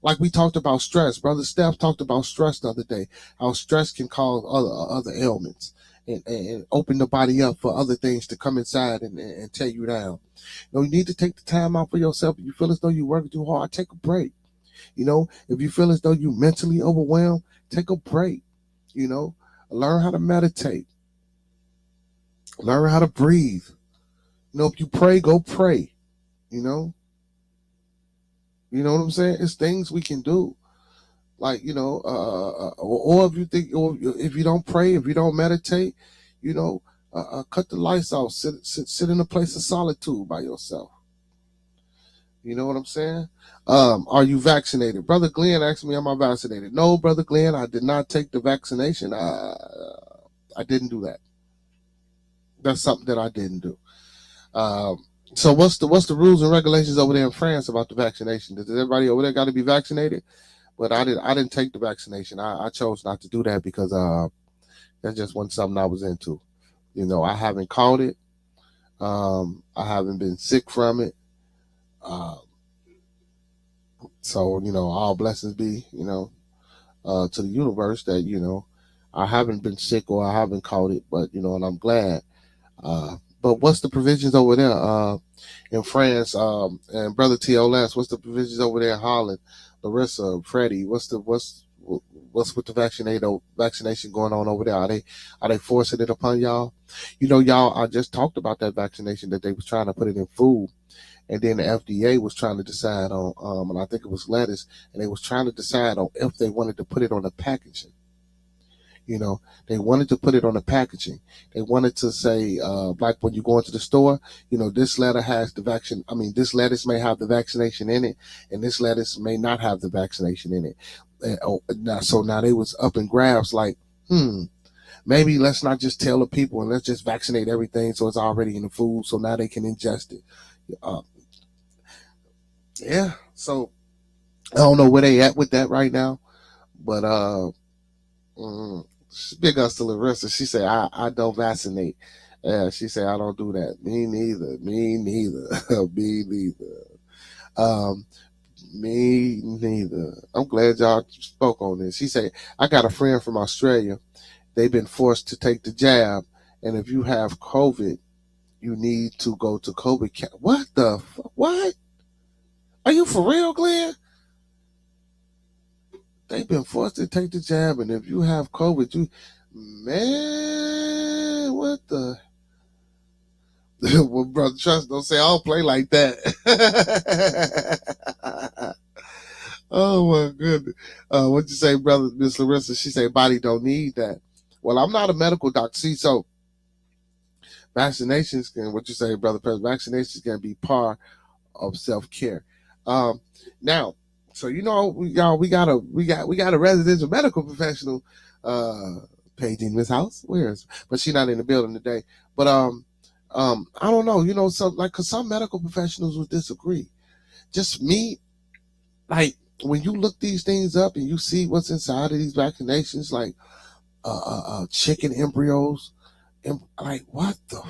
like we talked about stress, brother Steph talked about stress the other day. How stress can cause other ailments and open the body up for other things to come inside and tear you down. You need to take the time out for yourself. If you feel as though you're working too hard, take a break. If you feel as though you're mentally overwhelmed, take a break. You know, learn how to meditate, learn how to breathe. If you pray, go pray. You know, you know what I'm saying? It's things we can do. Like, or if you think, or if you don't pray, if you don't meditate, cut the lights off, sit in a place of solitude by yourself. You know what I'm saying? Are you vaccinated? Brother Glenn asked me, am I vaccinated? No, Brother Glenn, I did not take the vaccination. I didn't do that. That's something that I didn't do. So what's the rules and regulations over there in France about the vaccination? Does everybody over there got to be vaccinated? But I didn't take the vaccination. I chose not to do that because that just wasn't something I was into. I haven't caught it. I haven't been sick from it. Uh, so all blessings be to the universe that I haven't been sick or I haven't caught it. But and I'm glad. But what's the provisions over there in France? And brother TLS, what's the provisions over there in Holland? Larissa, Freddie, what's with the vaccination going on over there? Are they forcing it upon y'all? Y'all, I just talked about that vaccination that they was trying to put it in food, and then the FDA was trying to decide on, and I think it was lettuce, and they was trying to decide on if they wanted to put it on the packaging. They wanted to put it on the packaging. They wanted to say, like when you go into the store, this letter has the vaccine. I mean, this lettuce may have the vaccination in it, and this lettuce may not have the vaccination in it. So now they was up in grabs like, maybe let's not just tell the people and let's just vaccinate everything so it's already in the food so now they can ingest it. Uh, yeah. So I don't know where they at with that right now, but mm, big ups to Larissa. She said, I don't vaccinate. She said, I don't do that. Me neither. Me neither. Me neither. Um, Me neither. I'm glad y'all spoke on this. She said, I got a friend from Australia. They've been forced to take the jab. And if you have COVID, you need to go to COVID camp. What the what? Are you for real, Glenn? They've been forced to take the jab, and if you have COVID, man, what the? Well, brother, trust, don't say I don't play like that. Oh my goodness. What'd you say, brother, Miss Larissa? She said body don't need that. Well, I'm not a medical doctor. See, so vaccinations can, what you say, brother, vaccinations can be part of self-care. Now, so y'all, we got a residential medical professional paging Miss House. But she's not in the building today. But I don't know, some like cause some medical professionals would disagree. Just me, like when you look these things up and you see what's inside of these vaccinations, like chicken embryos, and like what the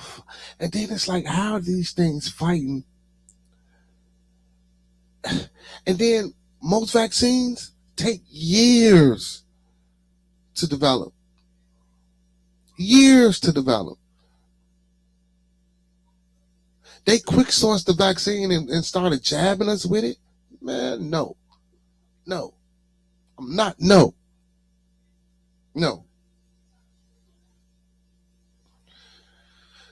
and then it's like how are these things fighting. And then most vaccines take years to develop. Years to develop. They quick sourced the vaccine and started jabbing us with it. Man, no. No. I'm not. No. No.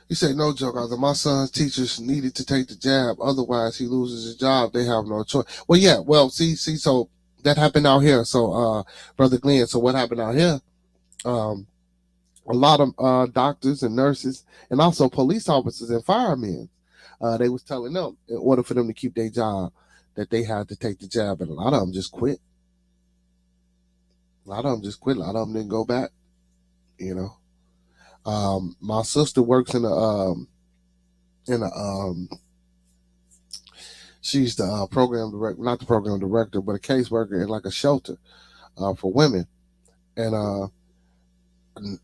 You say no joke. Either my son's teachers needed to take the jab, otherwise he loses his job. They have no choice. Well, yeah. Well, see. So that happened out here. So, brother Glenn. So what happened out here? Um, a lot of doctors and nurses, and also police officers and firemen, they was telling them in order for them to keep their job that they had to take the jab, and a lot of them just quit. A lot of them just quit. A lot of them didn't go back. You know. My sister works in a she's the program director, not the program director, but a caseworker in like a shelter for women. And and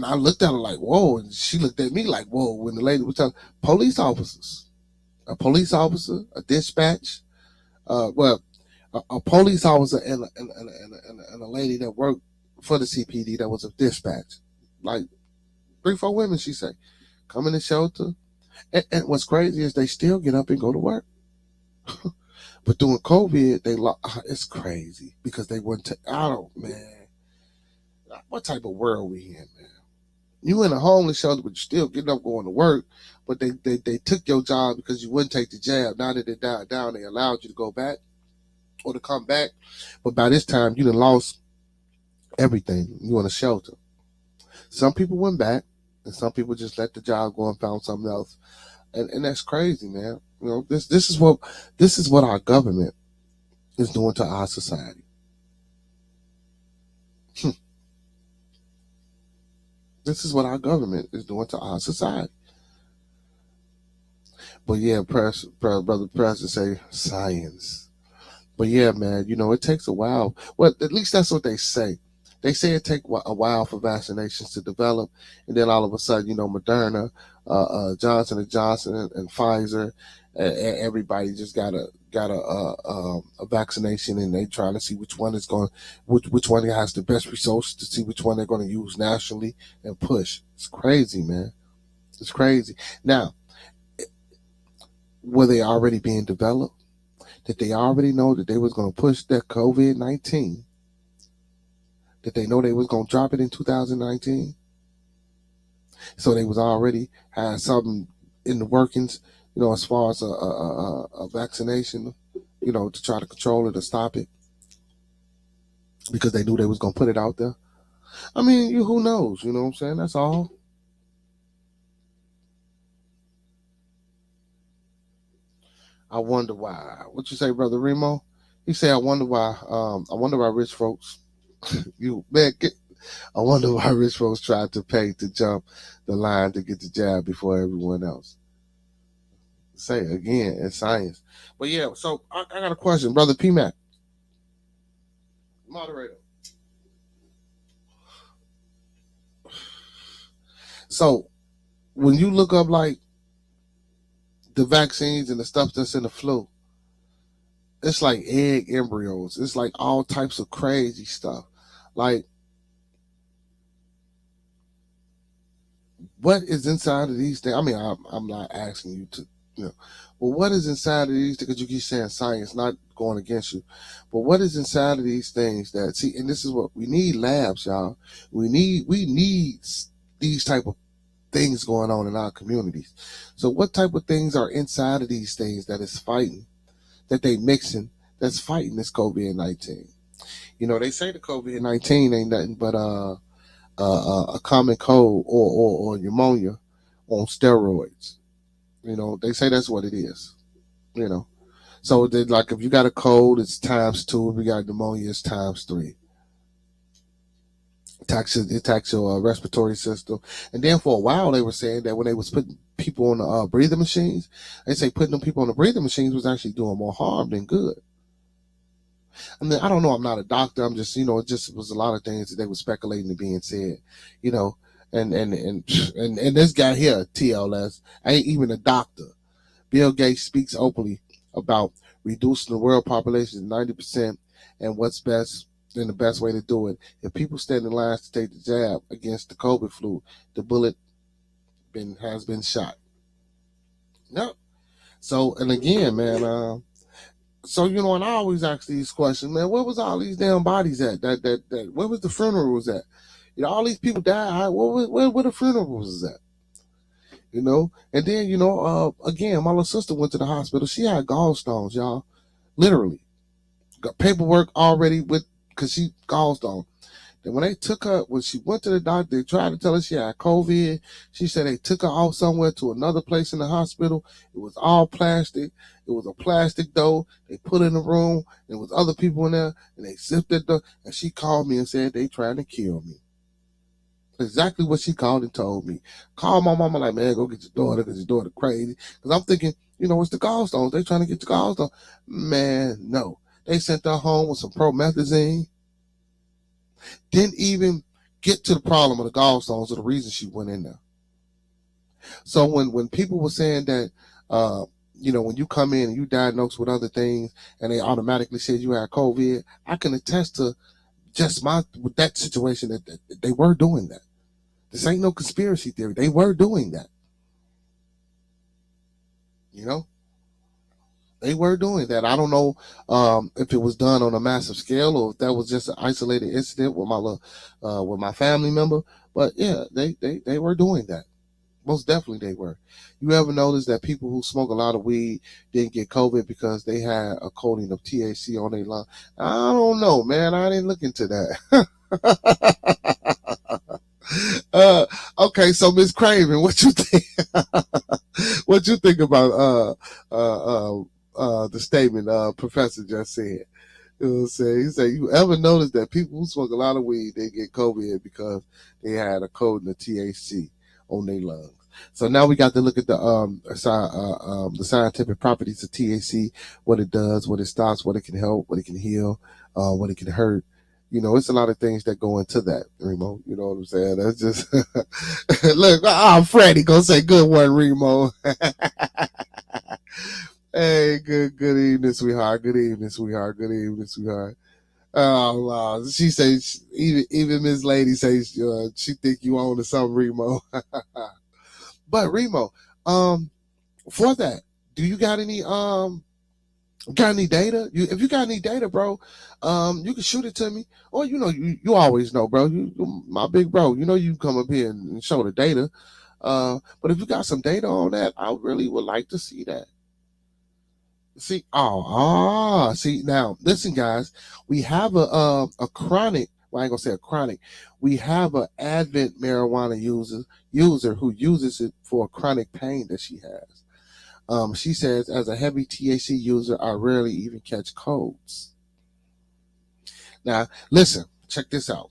I looked at her like, whoa, and she looked at me like, whoa. When the lady was telling police officers, a police officer, a dispatch, well, a police officer and a lady that worked for the CPD that was a dispatch, like 3, 4 women, she said, come in the shelter. And what's crazy is they still get up and go to work. But during COVID, it's crazy because they wouldn't I don't, man. What type of world we in, man? You in a homeless shelter, but you still getting up going to work. But they took your job because you wouldn't take the jab. Now that it died down, they allowed you to go back or to come back. But by this time, you done lost everything. You in a shelter. Some people went back, and some people just let the job go and found something else. And that's crazy, man. This is what our government is doing to our society. This is what our government is doing to our society. But yeah, brother Press to say science. But yeah, man, it takes a while. Well, at least that's what they say. They say it takes a while for vaccinations to develop, and then all of a sudden, Moderna, Johnson and Johnson, and Pfizer, everybody just got a vaccination, and they trying to see which one is going, which one has the best results to see which one they're going to use nationally and push. It's crazy, man. It's crazy. Now, were they already being developed? Did they already know that they was going to push that COVID-19? Did they know they was going to drop it in 2019? So they was already had something in the workings, as far as a vaccination, to try to control it or stop it, because they knew they was going to put it out there. I mean, who knows? You know what I'm saying? That's all. I wonder why. What you say, Brother Remo? He say, I wonder why. I wonder why rich folks. You man, I wonder why rich folks tried to pay to jump the line to get the jab before everyone else. Say again, it's science. But yeah, so I got a question, Brother P Mac, moderator. So when you look up like the vaccines and the stuff that's in the flu, it's like egg embryos. It's like all types of crazy stuff. Like, what is inside of these things? I mean, I'm not asking you to, well, what is inside of these? Because you keep saying science, not going against you, but what is inside of these things that see? And this is what we need: labs, y'all. We need these type of things going on in our communities. So, what type of things are inside of these things that is fighting, that they mixing, that's fighting this COVID-19? They say the COVID-19 ain't nothing but a common cold or pneumonia on steroids. They say that's what it is. You know, so like if you got a cold, it's times two. If you got pneumonia, it's times three. It attacks your respiratory system. And then for a while, they were saying that when they was putting people on the breathing machines, they say putting them people on the breathing machines was actually doing more harm than good. I mean, I don't know. I'm not a doctor. I'm just, it just was a lot of things that they were speculating and being said, you know. And this guy here, TLS, ain't even a doctor. Bill Gates speaks openly about reducing the world population to 90%, and what's best and the best way to do it. If people stand in lines to take the jab against the COVID flu, the bullet has been shot. Yep. So, and again, man, so and I always ask these questions, man. Where was all these damn bodies at? That where was the funerals at? All these people died. Where the funerals at? And then again, my little sister went to the hospital. She had gallstones, y'all. Literally, got paperwork already with because she gallstone. Then when they took her, when she went to the doctor, they tried to tell her she had COVID. She said they took her off somewhere to another place in the hospital. It was all plastic. It was a plastic door. They put in the room. There was other people in there, and they zipped it. And she called me and said they trying to kill me. Exactly what she called and told me. Call my mama like, man, go get your daughter because your daughter crazy. Because I'm thinking, it's the gallstones. They trying to get the gallstones. Man, no. They sent her home with some promethazine. Didn't even get to the problem of the gallstones or the reason she went in there. So when people were saying that, when you come in and you diagnosed with other things and they automatically said you had COVID, I can attest to just with that situation that they were doing that. This ain't no conspiracy theory. They were doing that. They were doing that. I don't know if it was done on a massive scale or if that was just an isolated incident with with my family member. But yeah, they were doing that. Most definitely they were. You ever notice that people who smoke a lot of weed didn't get COVID because they had a coating of THC on their lung? I don't know, man. I didn't look into that. Okay, so Miss Craven, what you think? What you think about the statement Professor just said? You know what I'm saying? He said, you ever notice that people who smoke a lot of weed, they get COVID because they had a coating of THC on their lungs? So now we got to look at the scientific properties of THC, what it does, what it stops, what it can help, what it can heal, what it can hurt. It's a lot of things that go into that, Remo. You know what I'm saying? That's just look. Freddie gonna say good one, Remo. Hey, good evening, sweetheart. Good evening, sweetheart. Good evening, sweetheart. Oh, wow. She says even Miss Lady says she think you own to something, Remo. But Remo, for that, do you got any data? If you got any data, bro, you can shoot it to me. Or you always know, bro. You my big bro. You come up here and show the data. But if you got some data on that, I really would like to see that. See now. Listen, guys, we have a chronic. Well, I ain't gonna say a chronic. We have an advent marijuana user who uses it for chronic pain that she has. She says, as a heavy THC user, I rarely even catch colds. Now, listen, check this out.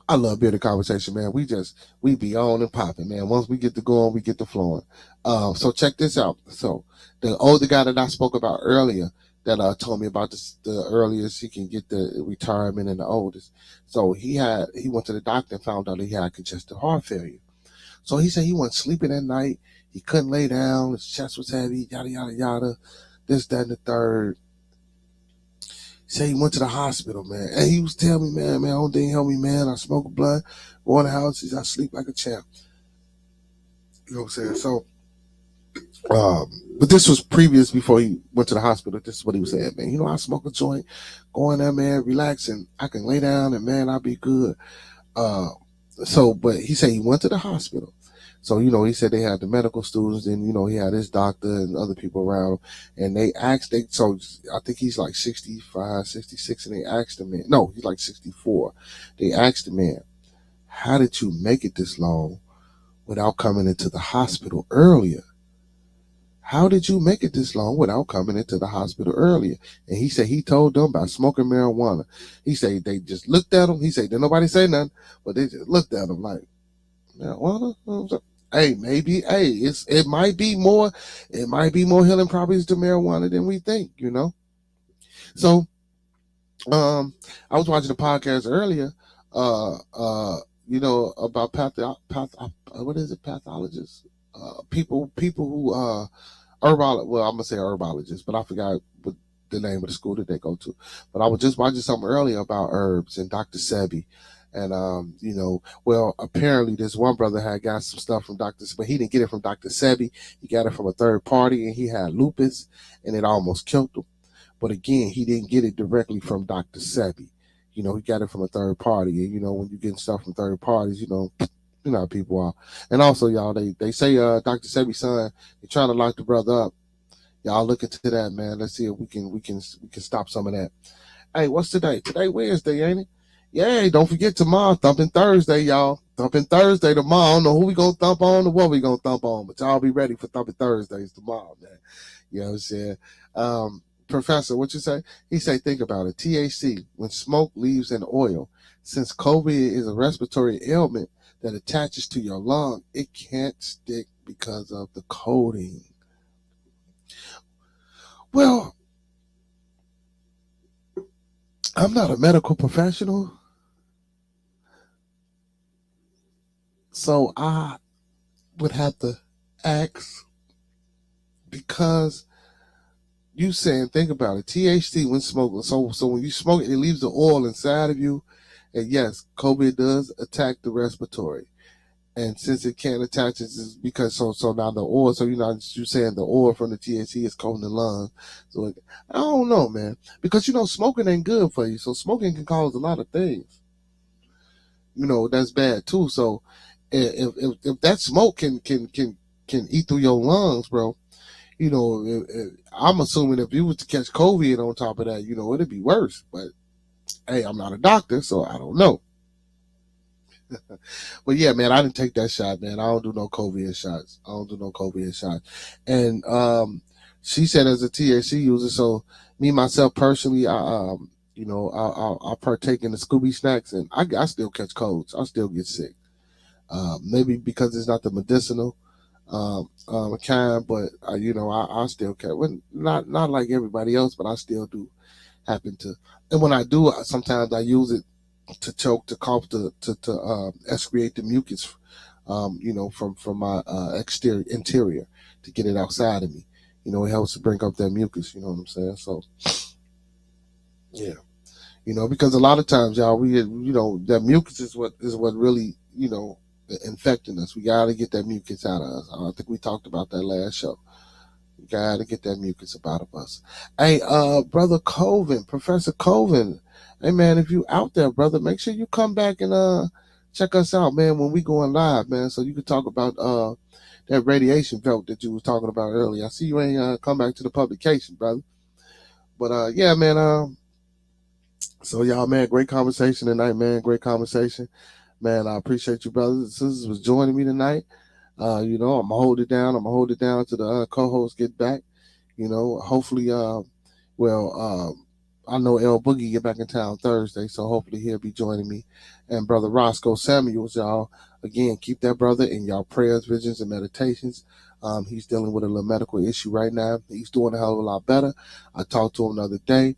I love bearded conversation, man. We be on and popping, man. Once we get to going, we get to flowing. So check this out. So the older guy that I spoke about earlier, that told me about this, the earliest he can get the retirement, and the oldest. So he went to the doctor and found out he had congestive heart failure. So he said he wasn't sleeping at night. He couldn't lay down. His chest was heavy. Yada yada yada. This, that, and the third. He said he went to the hospital, man. And he was telling me, man, only thing help me, man. I smoke a blunt, go in the house, I sleep like a champ. You know what I'm saying? So, but this was previous before he went to the hospital. This is what he was saying, man. I smoke a joint, go in there, man, relax, and I can lay down, and man, I'll be good. But he said he went to the hospital. So, he said they had the medical students, and, he had his doctor and other people around, and so I think he's like 65, 66, and they asked him, man, no, he's like 64. They asked him, man, how did you make it this long without coming into the hospital earlier? How did you make it this long without coming into the hospital earlier? And he said he told them about smoking marijuana. He said they just looked at him. He said, didn't nobody say nothing, but they just looked at him like, marijuana? Hey, maybe. Hey, it might be more healing properties to marijuana than we think. So, I was watching a podcast earlier. About what is it? Pathologists. People who well, I'm gonna say herbologists, but I forgot what the name of the school that they go to. But I was just watching something earlier about herbs and Dr. Sebi. And well, apparently this one brother had got some stuff from but he didn't get it from Dr. Sebi. He got it from a third party, and he had lupus, and it almost killed him. But again, he didn't get it directly from Dr. Sebi. He got it from a third party. And when you get stuff from third parties, how people are. And also, y'all, they say Dr. Sebi's son, they're trying to lock the brother up. Y'all look into that, man. Let's see if we can stop some of that. Hey, what's today? Today Wednesday, ain't it? Yeah, don't forget tomorrow, Thumping Thursday, y'all. Thumping Thursday tomorrow. I don't know who we gonna thump on or what we gonna thump on, but y'all be ready for Thumping Thursdays tomorrow, man. You know what I'm saying? Professor, what you say? He say, think about it. THC, when smoke leaves an oil, since COVID is a respiratory ailment that attaches to your lung, it can't stick because of the coating. Well, I'm not a medical professional, so I would have to ask, because you saying, think about it, THC when smoking. So when you smoke it, it leaves the oil inside of you, and yes, COVID does attack the respiratory. And since it can't attach, it's because so now the oil. So you saying the oil from the THC is coating the lungs. So I don't know, man, because smoking ain't good for you. So smoking can cause a lot of things. That's bad too. So if that smoke can eat through your lungs, bro, I'm assuming if you was to catch COVID on top of that, it'd be worse. But hey, I'm not a doctor, so I don't know. But yeah, man, I didn't take that shot, man. I don't do no COVID shots. And she said, as a THC user, so me myself personally, I partake in the Scooby snacks, and I still catch colds. I still get sick. Maybe because it's not the medicinal kind, but I still catch. Well, not like everybody else, but I still do happen to. And when I do, sometimes I use it to choke, to cough, to excrete the mucus, from my interior, to get it outside of me. It helps to bring up that mucus. You know what I'm saying? So, yeah, because a lot of times, y'all, that mucus is what really, infecting us. We got to get that mucus out of us. I think we talked about that last show. We got to get that mucus out of us. Hey, brother Colvin, Professor Colvin. Hey, man, if you out there, brother, make sure you come back and check us out, man, when we going live, man, so you can talk about that radiation belt that you was talking about earlier. I see you ain't come back to the publication, brother. But yeah, man. So y'all, man, great conversation tonight, man. Great conversation, man. I appreciate you, brothers and sisters, was joining me tonight. I'm gonna hold it down. I'm gonna hold it down till the co-hosts get back. Hopefully, I know L Boogie get back in town Thursday, so hopefully he'll be joining me. And brother Roscoe Samuels, y'all, again, keep that brother in y'all prayers, visions, and meditations. He's dealing with a little medical issue right now. He's doing a hell of a lot better. I talked to him the other day.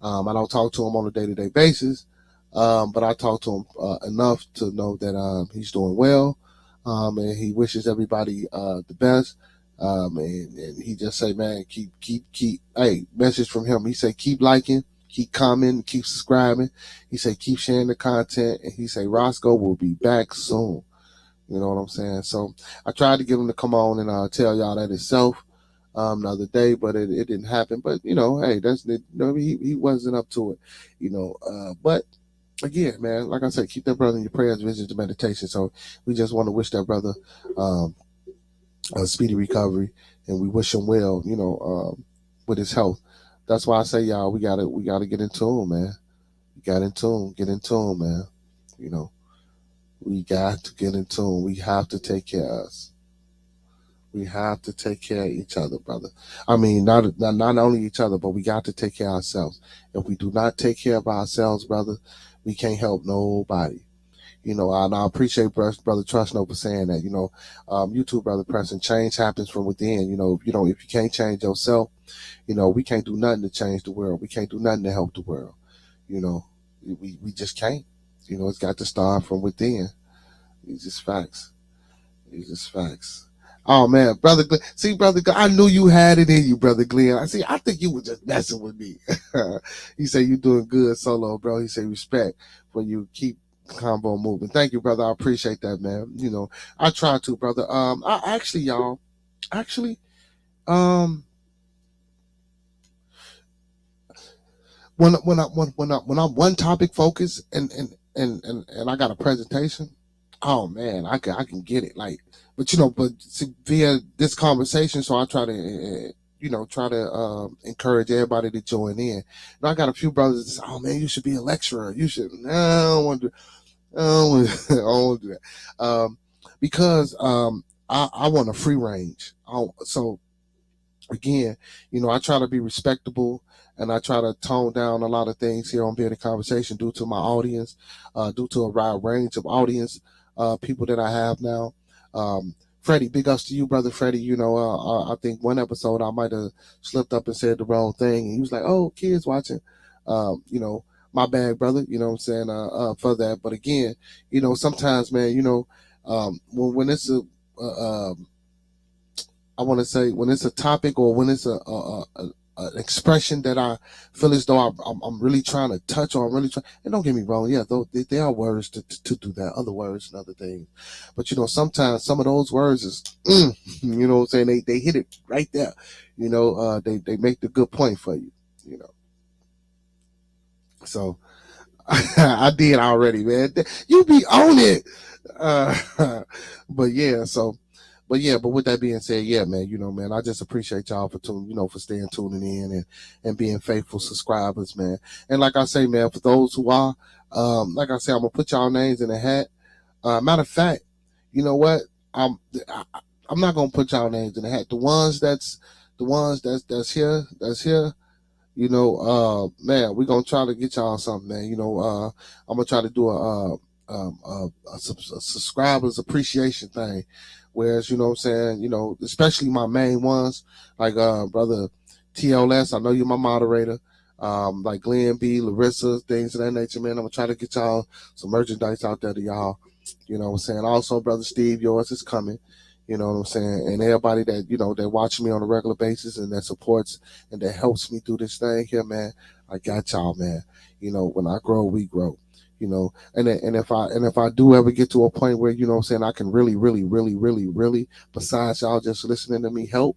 I don't talk to him on a day-to-day basis, but I talk to him enough to know that he's doing well, and he wishes everybody the best. And he just say, man, keep. Hey, message from him. He say, keep liking, keep commenting, keep subscribing. He say, keep sharing the content, and he say, Roscoe will be back soon. You know what I'm saying? So I tried to get him to come on and tell y'all that himself the other day, but it didn't happen. But hey, that's he wasn't up to it. But again, man, like I said, keep that brother in your prayers, visions, and meditation. So we just want to wish that brother a speedy recovery, and we wish him well, with his health. That's why I say, y'all, we gotta get in tune, man. We got in tune, get in tune, man. We got to get in tune. We have to take care of us. We have to take care of each other, brother. I mean, not only each other, but we got to take care of ourselves. If we do not take care of ourselves, brother, we can't help nobody. And I appreciate brother Trustno for saying that. You too, brother Preston. Change happens from within. If you can't change yourself, we can't do nothing to change the world. We can't do nothing to help the world. We just can't. It's got to start from within. It's just facts. It's just facts. Oh man, brother Glenn. See, brother Glenn, I knew you had it in you, brother Glenn. I think you were just messing with me. He said you doing good solo, bro. He said respect when you keep combo moving. Thank you, brother. I appreciate that, man. I try to, brother. I actually, y'all, when I'm one topic focused and I got a presentation, oh man, I can get it. Like, but via this conversation, so I try to encourage everybody to join in. I got a few brothers that say, "Oh man, you should be a lecturer. You should." No, I don't want to. I don't want to do that. Because I want a free range. So again, I try to be respectable, and I try to tone down a lot of things here on Bearded Conversation due to my audience, due to a wide range of audience people that I have now. Freddie, big ups to you, brother Freddie. I think one episode I might have slipped up and said the wrong thing, and he was like, "Oh, kids watching," my bad, brother. You know what I'm saying for that. But again, sometimes, man, when it's a I want to say when it's a topic or when it's an expression that I feel as though I'm really trying to touch, or I'm really trying. And don't get me wrong, yeah, though there are words to do that, other words and other things. But sometimes some of those words is, you know what I'm saying, they hit it right there. They make the good point for you. So I did already, man. You be on it. But yeah, but with that being said, yeah, man, man, I just appreciate y'all for for tuning in and being faithful subscribers, man. And like I say, man, for those who are, like I say, I'm gonna put y'all names in the hat. Matter of fact, you know what? I'm not gonna put y'all names in the hat. The ones that's here. Man, we're gonna try to get y'all something, man. I'm gonna try to do a subscribers appreciation thing. Whereas, what I'm saying, especially my main ones, like brother TLS, I know you're my moderator. Like Glenn B, Larissa, things of that nature, man. I'm gonna try to get y'all some merchandise out there to y'all. You know what I'm saying? Also, brother Steve, yours is coming. You know what I'm saying? And everybody that, that watch me on a regular basis and that supports and that helps me through this thing here, man, I got y'all, man. When I grow, we grow. you know. And if I do ever get to a point where, you know what I'm saying, I can really, really, really, really, really, besides y'all just listening to me help,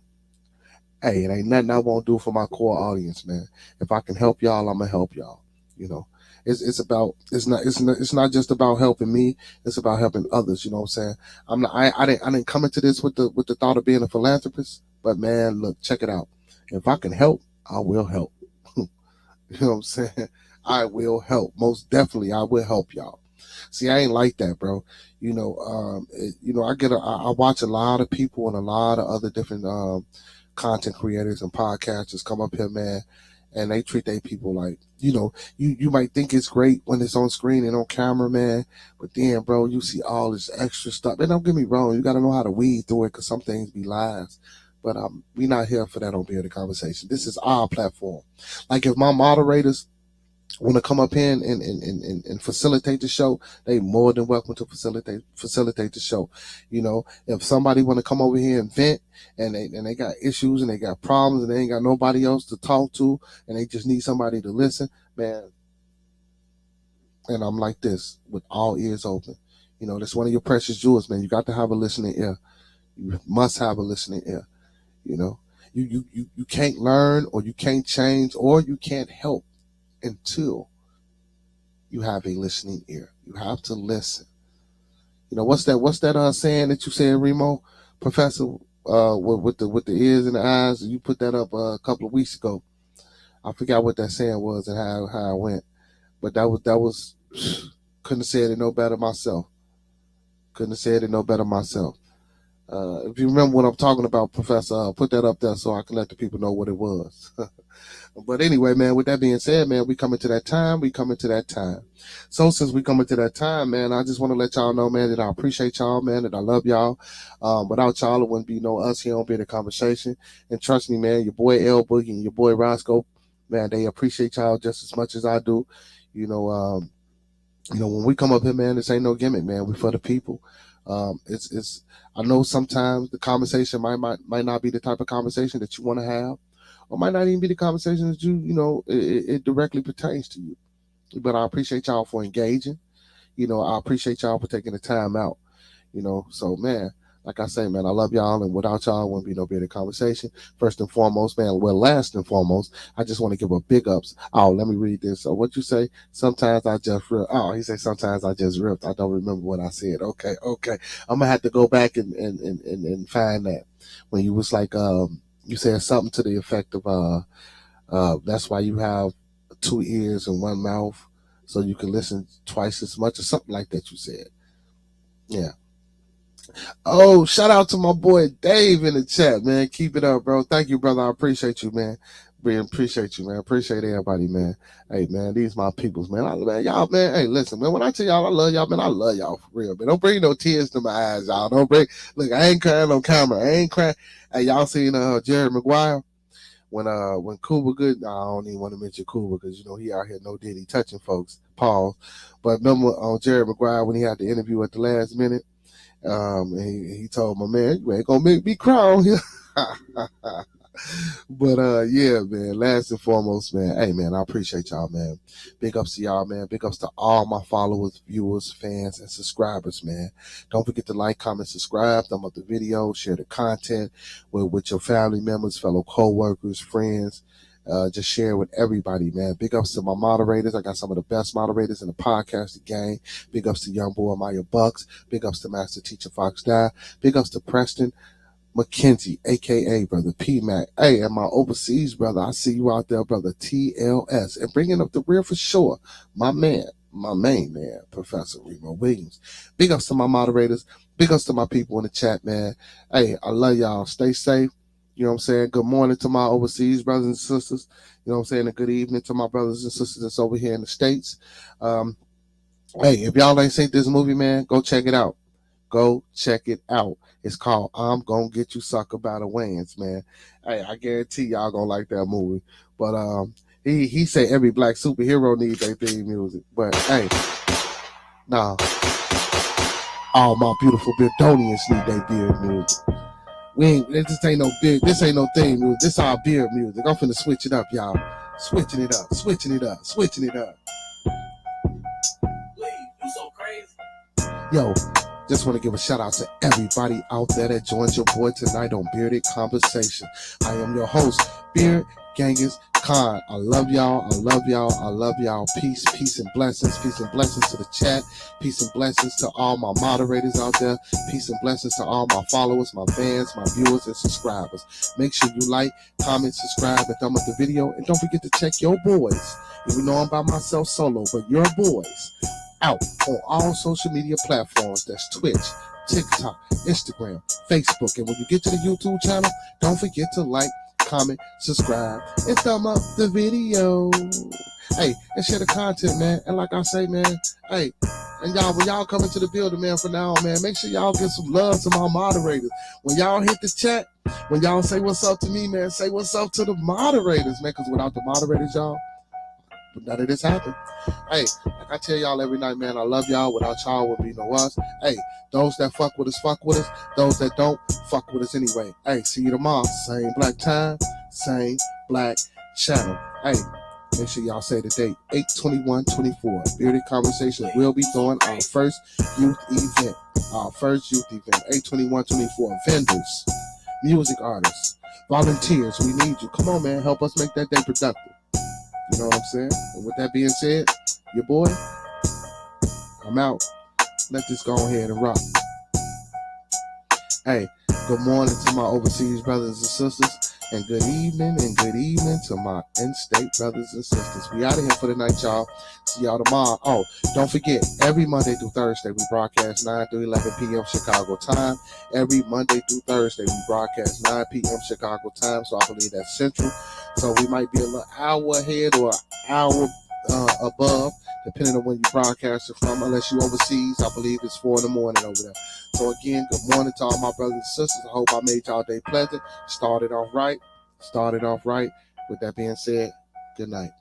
hey, it ain't nothing I won't do for my core audience, man. If I can help y'all, I'm gonna help y'all. You know, it's not just about helping me. It's about helping others. You know what I'm saying? I didn't come into this with the thought of being a philanthropist, but man, look, check it out. If I can help, I will help. You know what I'm saying? I will help. Most definitely, I will help y'all. See, I ain't like that, bro. I watch a lot of people and a lot of other different content creators and podcasters come up here, man, and they treat their people like, you might think it's great when it's on screen and on camera, man, but then, bro, you see all this extra stuff. And don't get me wrong, you got to know how to weed through it because some things be lies. But we not here for that on Bearded Conversation. This is our platform. Like if my moderators want to come up here and facilitate the show, they more than welcome to facilitate the show. If somebody want to come over here and vent and they got issues and they got problems and they ain't got nobody else to talk to and they just need somebody to listen, man. And I'm like this, with all ears open. That's one of your precious jewels, man. You got to have a listening ear. You must have a listening ear. You can't learn, or you can't change, or you can't help until you have a listening ear. You have to listen. What's that saying that you said, Remo, Professor, with the ears and the eyes? You put that up a couple of weeks ago. I forgot what that saying was and how it went, but that was couldn't have said it no better myself. If you remember what I'm talking about, Professor, put that up there so I can let the people know what it was. But anyway, man, with that being said, man, we coming to that time. So since we coming to that time, man, I just want to let y'all know, man, that I appreciate y'all, man, that I love y'all. Without y'all, it wouldn't be no us here on Bearded Conversation. And trust me, man, your boy L Boogie and your boy Roscoe, man, they appreciate y'all just as much as I do. When we come up here, man, this ain't no gimmick, man. We for the people. I know sometimes the conversation might not be the type of conversation that you want to have, or might not even be the conversation that it directly pertains to you. But I appreciate y'all for engaging. I appreciate y'all for taking the time out. So man, like I say, man, I love y'all, and without y'all, wouldn't be no Bearded Conversation. First and foremost, man, last and foremost, I just want to give a big ups. Oh, let me read this. So what you say? Sometimes I just ripped. Oh, he said sometimes I just ripped. I don't remember what I said. Okay. I'm gonna have to go back and find that when you was like, you said something to the effect of, that's why you have 2 ears and 1 mouth, so you can listen twice as much, or something like that. You said, yeah. Oh, shout out to my boy Dave in the chat, man. Keep it up, bro. Thank you, brother. I appreciate you, man. Appreciate you, man. Appreciate everybody, man. Hey, man, these my peoples, man. Y'all, man. Hey, listen, man. When I tell y'all I love y'all, man, I love y'all for real, man. Don't bring no tears to my eyes, y'all. Look, I ain't crying on camera. I ain't crying. Hey, y'all seen Jerry Maguire? When Cuba Good, I don't even want to mention Cuba because he out here no diddy touching folks. Pause. But remember on Jerry Maguire when he had the interview at the last minute? And he told my man, you ain't gonna make me cry on here. But yeah, man, last and foremost, man, hey man, I appreciate y'all, man. Big ups to y'all, man. Big ups to all my followers, viewers, fans, and subscribers, man. Don't forget to like, comment, subscribe, thumb up the video, share the content with your family members, fellow co-workers, friends. Just share with everybody, man. Big ups to my moderators. I got some of the best moderators in the podcasting game. Big ups to young boy Maya Bucks. Big ups to Master Teacher Fox Die. Big ups to Preston McKenzie, aka Brother P Mac. Hey, and my overseas brother, I see you out there, brother TLS. And bringing up the rear for sure, my main man, Professor Remo Williams. Big ups to my moderators. Big ups to my people in the chat, man. Hey, I love y'all. Stay safe. You know what I'm saying? Good morning to my overseas brothers and sisters. You know what I'm saying? And good evening to my brothers and sisters that's over here in the States. Hey, if y'all ain't seen this movie, man, go check it out. Go check it out. It's called I'm Gonna Get You Sucker by the Wayans, man. Hey, I guarantee y'all gonna like that movie. But he said every black superhero needs their theme music. But hey, nah. All my beautiful Beardonians need their beard music. This ain't no theme music. This our beard music. I'm finna switch it up, y'all. Switching it up. Yo, just want to give a shout out to everybody out there that joined your boy tonight on Bearded Conversation. I am your host, Beard Genghis Khan. I love y'all. I love y'all. I love y'all. Peace, peace and blessings. Peace and blessings to the chat. Peace and blessings to all my moderators out there. Peace and blessings to all my followers, my fans, my viewers, and subscribers. Make sure you like, comment, subscribe, and thumb up the video. And don't forget to check your boys. Even though I'm by myself solo, but your boys out on all social media platforms. That's Twitch, TikTok, Instagram, Facebook. And when you get to the YouTube channel, don't forget to like, comment, subscribe, and thumb up the video. Hey, and share the content, man. And like I say, man, hey, and y'all, when y'all come into the building, man, from now on, man, make sure y'all give some love to my moderators. When y'all hit the chat, when y'all say what's up to me, man, say what's up to the moderators, man, because without the moderators, y'all, none of this happened. Hey, like I tell y'all every night, man, I love y'all. Without y'all would be no us. Hey, those that fuck with us, fuck with us. Those that don't, fuck with us anyway. Hey, see you tomorrow. Same black time, same black channel. Hey, make sure y'all say the date, 8/21/24. Bearded Conversation will be throwing our first youth event. 8/21/24. Vendors, music artists, volunteers, we need you. Come on, man, help us make that day productive. You know what I'm saying? And with that being said, your boy, I'm out. Let this go ahead and rock. Hey, good morning to my overseas brothers and sisters. And good evening to my in-state brothers and sisters. We out of here for the night, y'all. See y'all tomorrow. Oh, don't forget, every Monday through Thursday, we broadcast 9 through 11 p.m. Chicago time. Every Monday through Thursday, we broadcast 9 p.m. Chicago time. So I believe that's Central. So we might be a little hour ahead or an hour above, depending on when you broadcast it from. Unless you overseas, I believe it's 4 in the morning over there. So again, good morning to all my brothers and sisters. I hope I made y'all day pleasant. Started off right. With that being said, good night.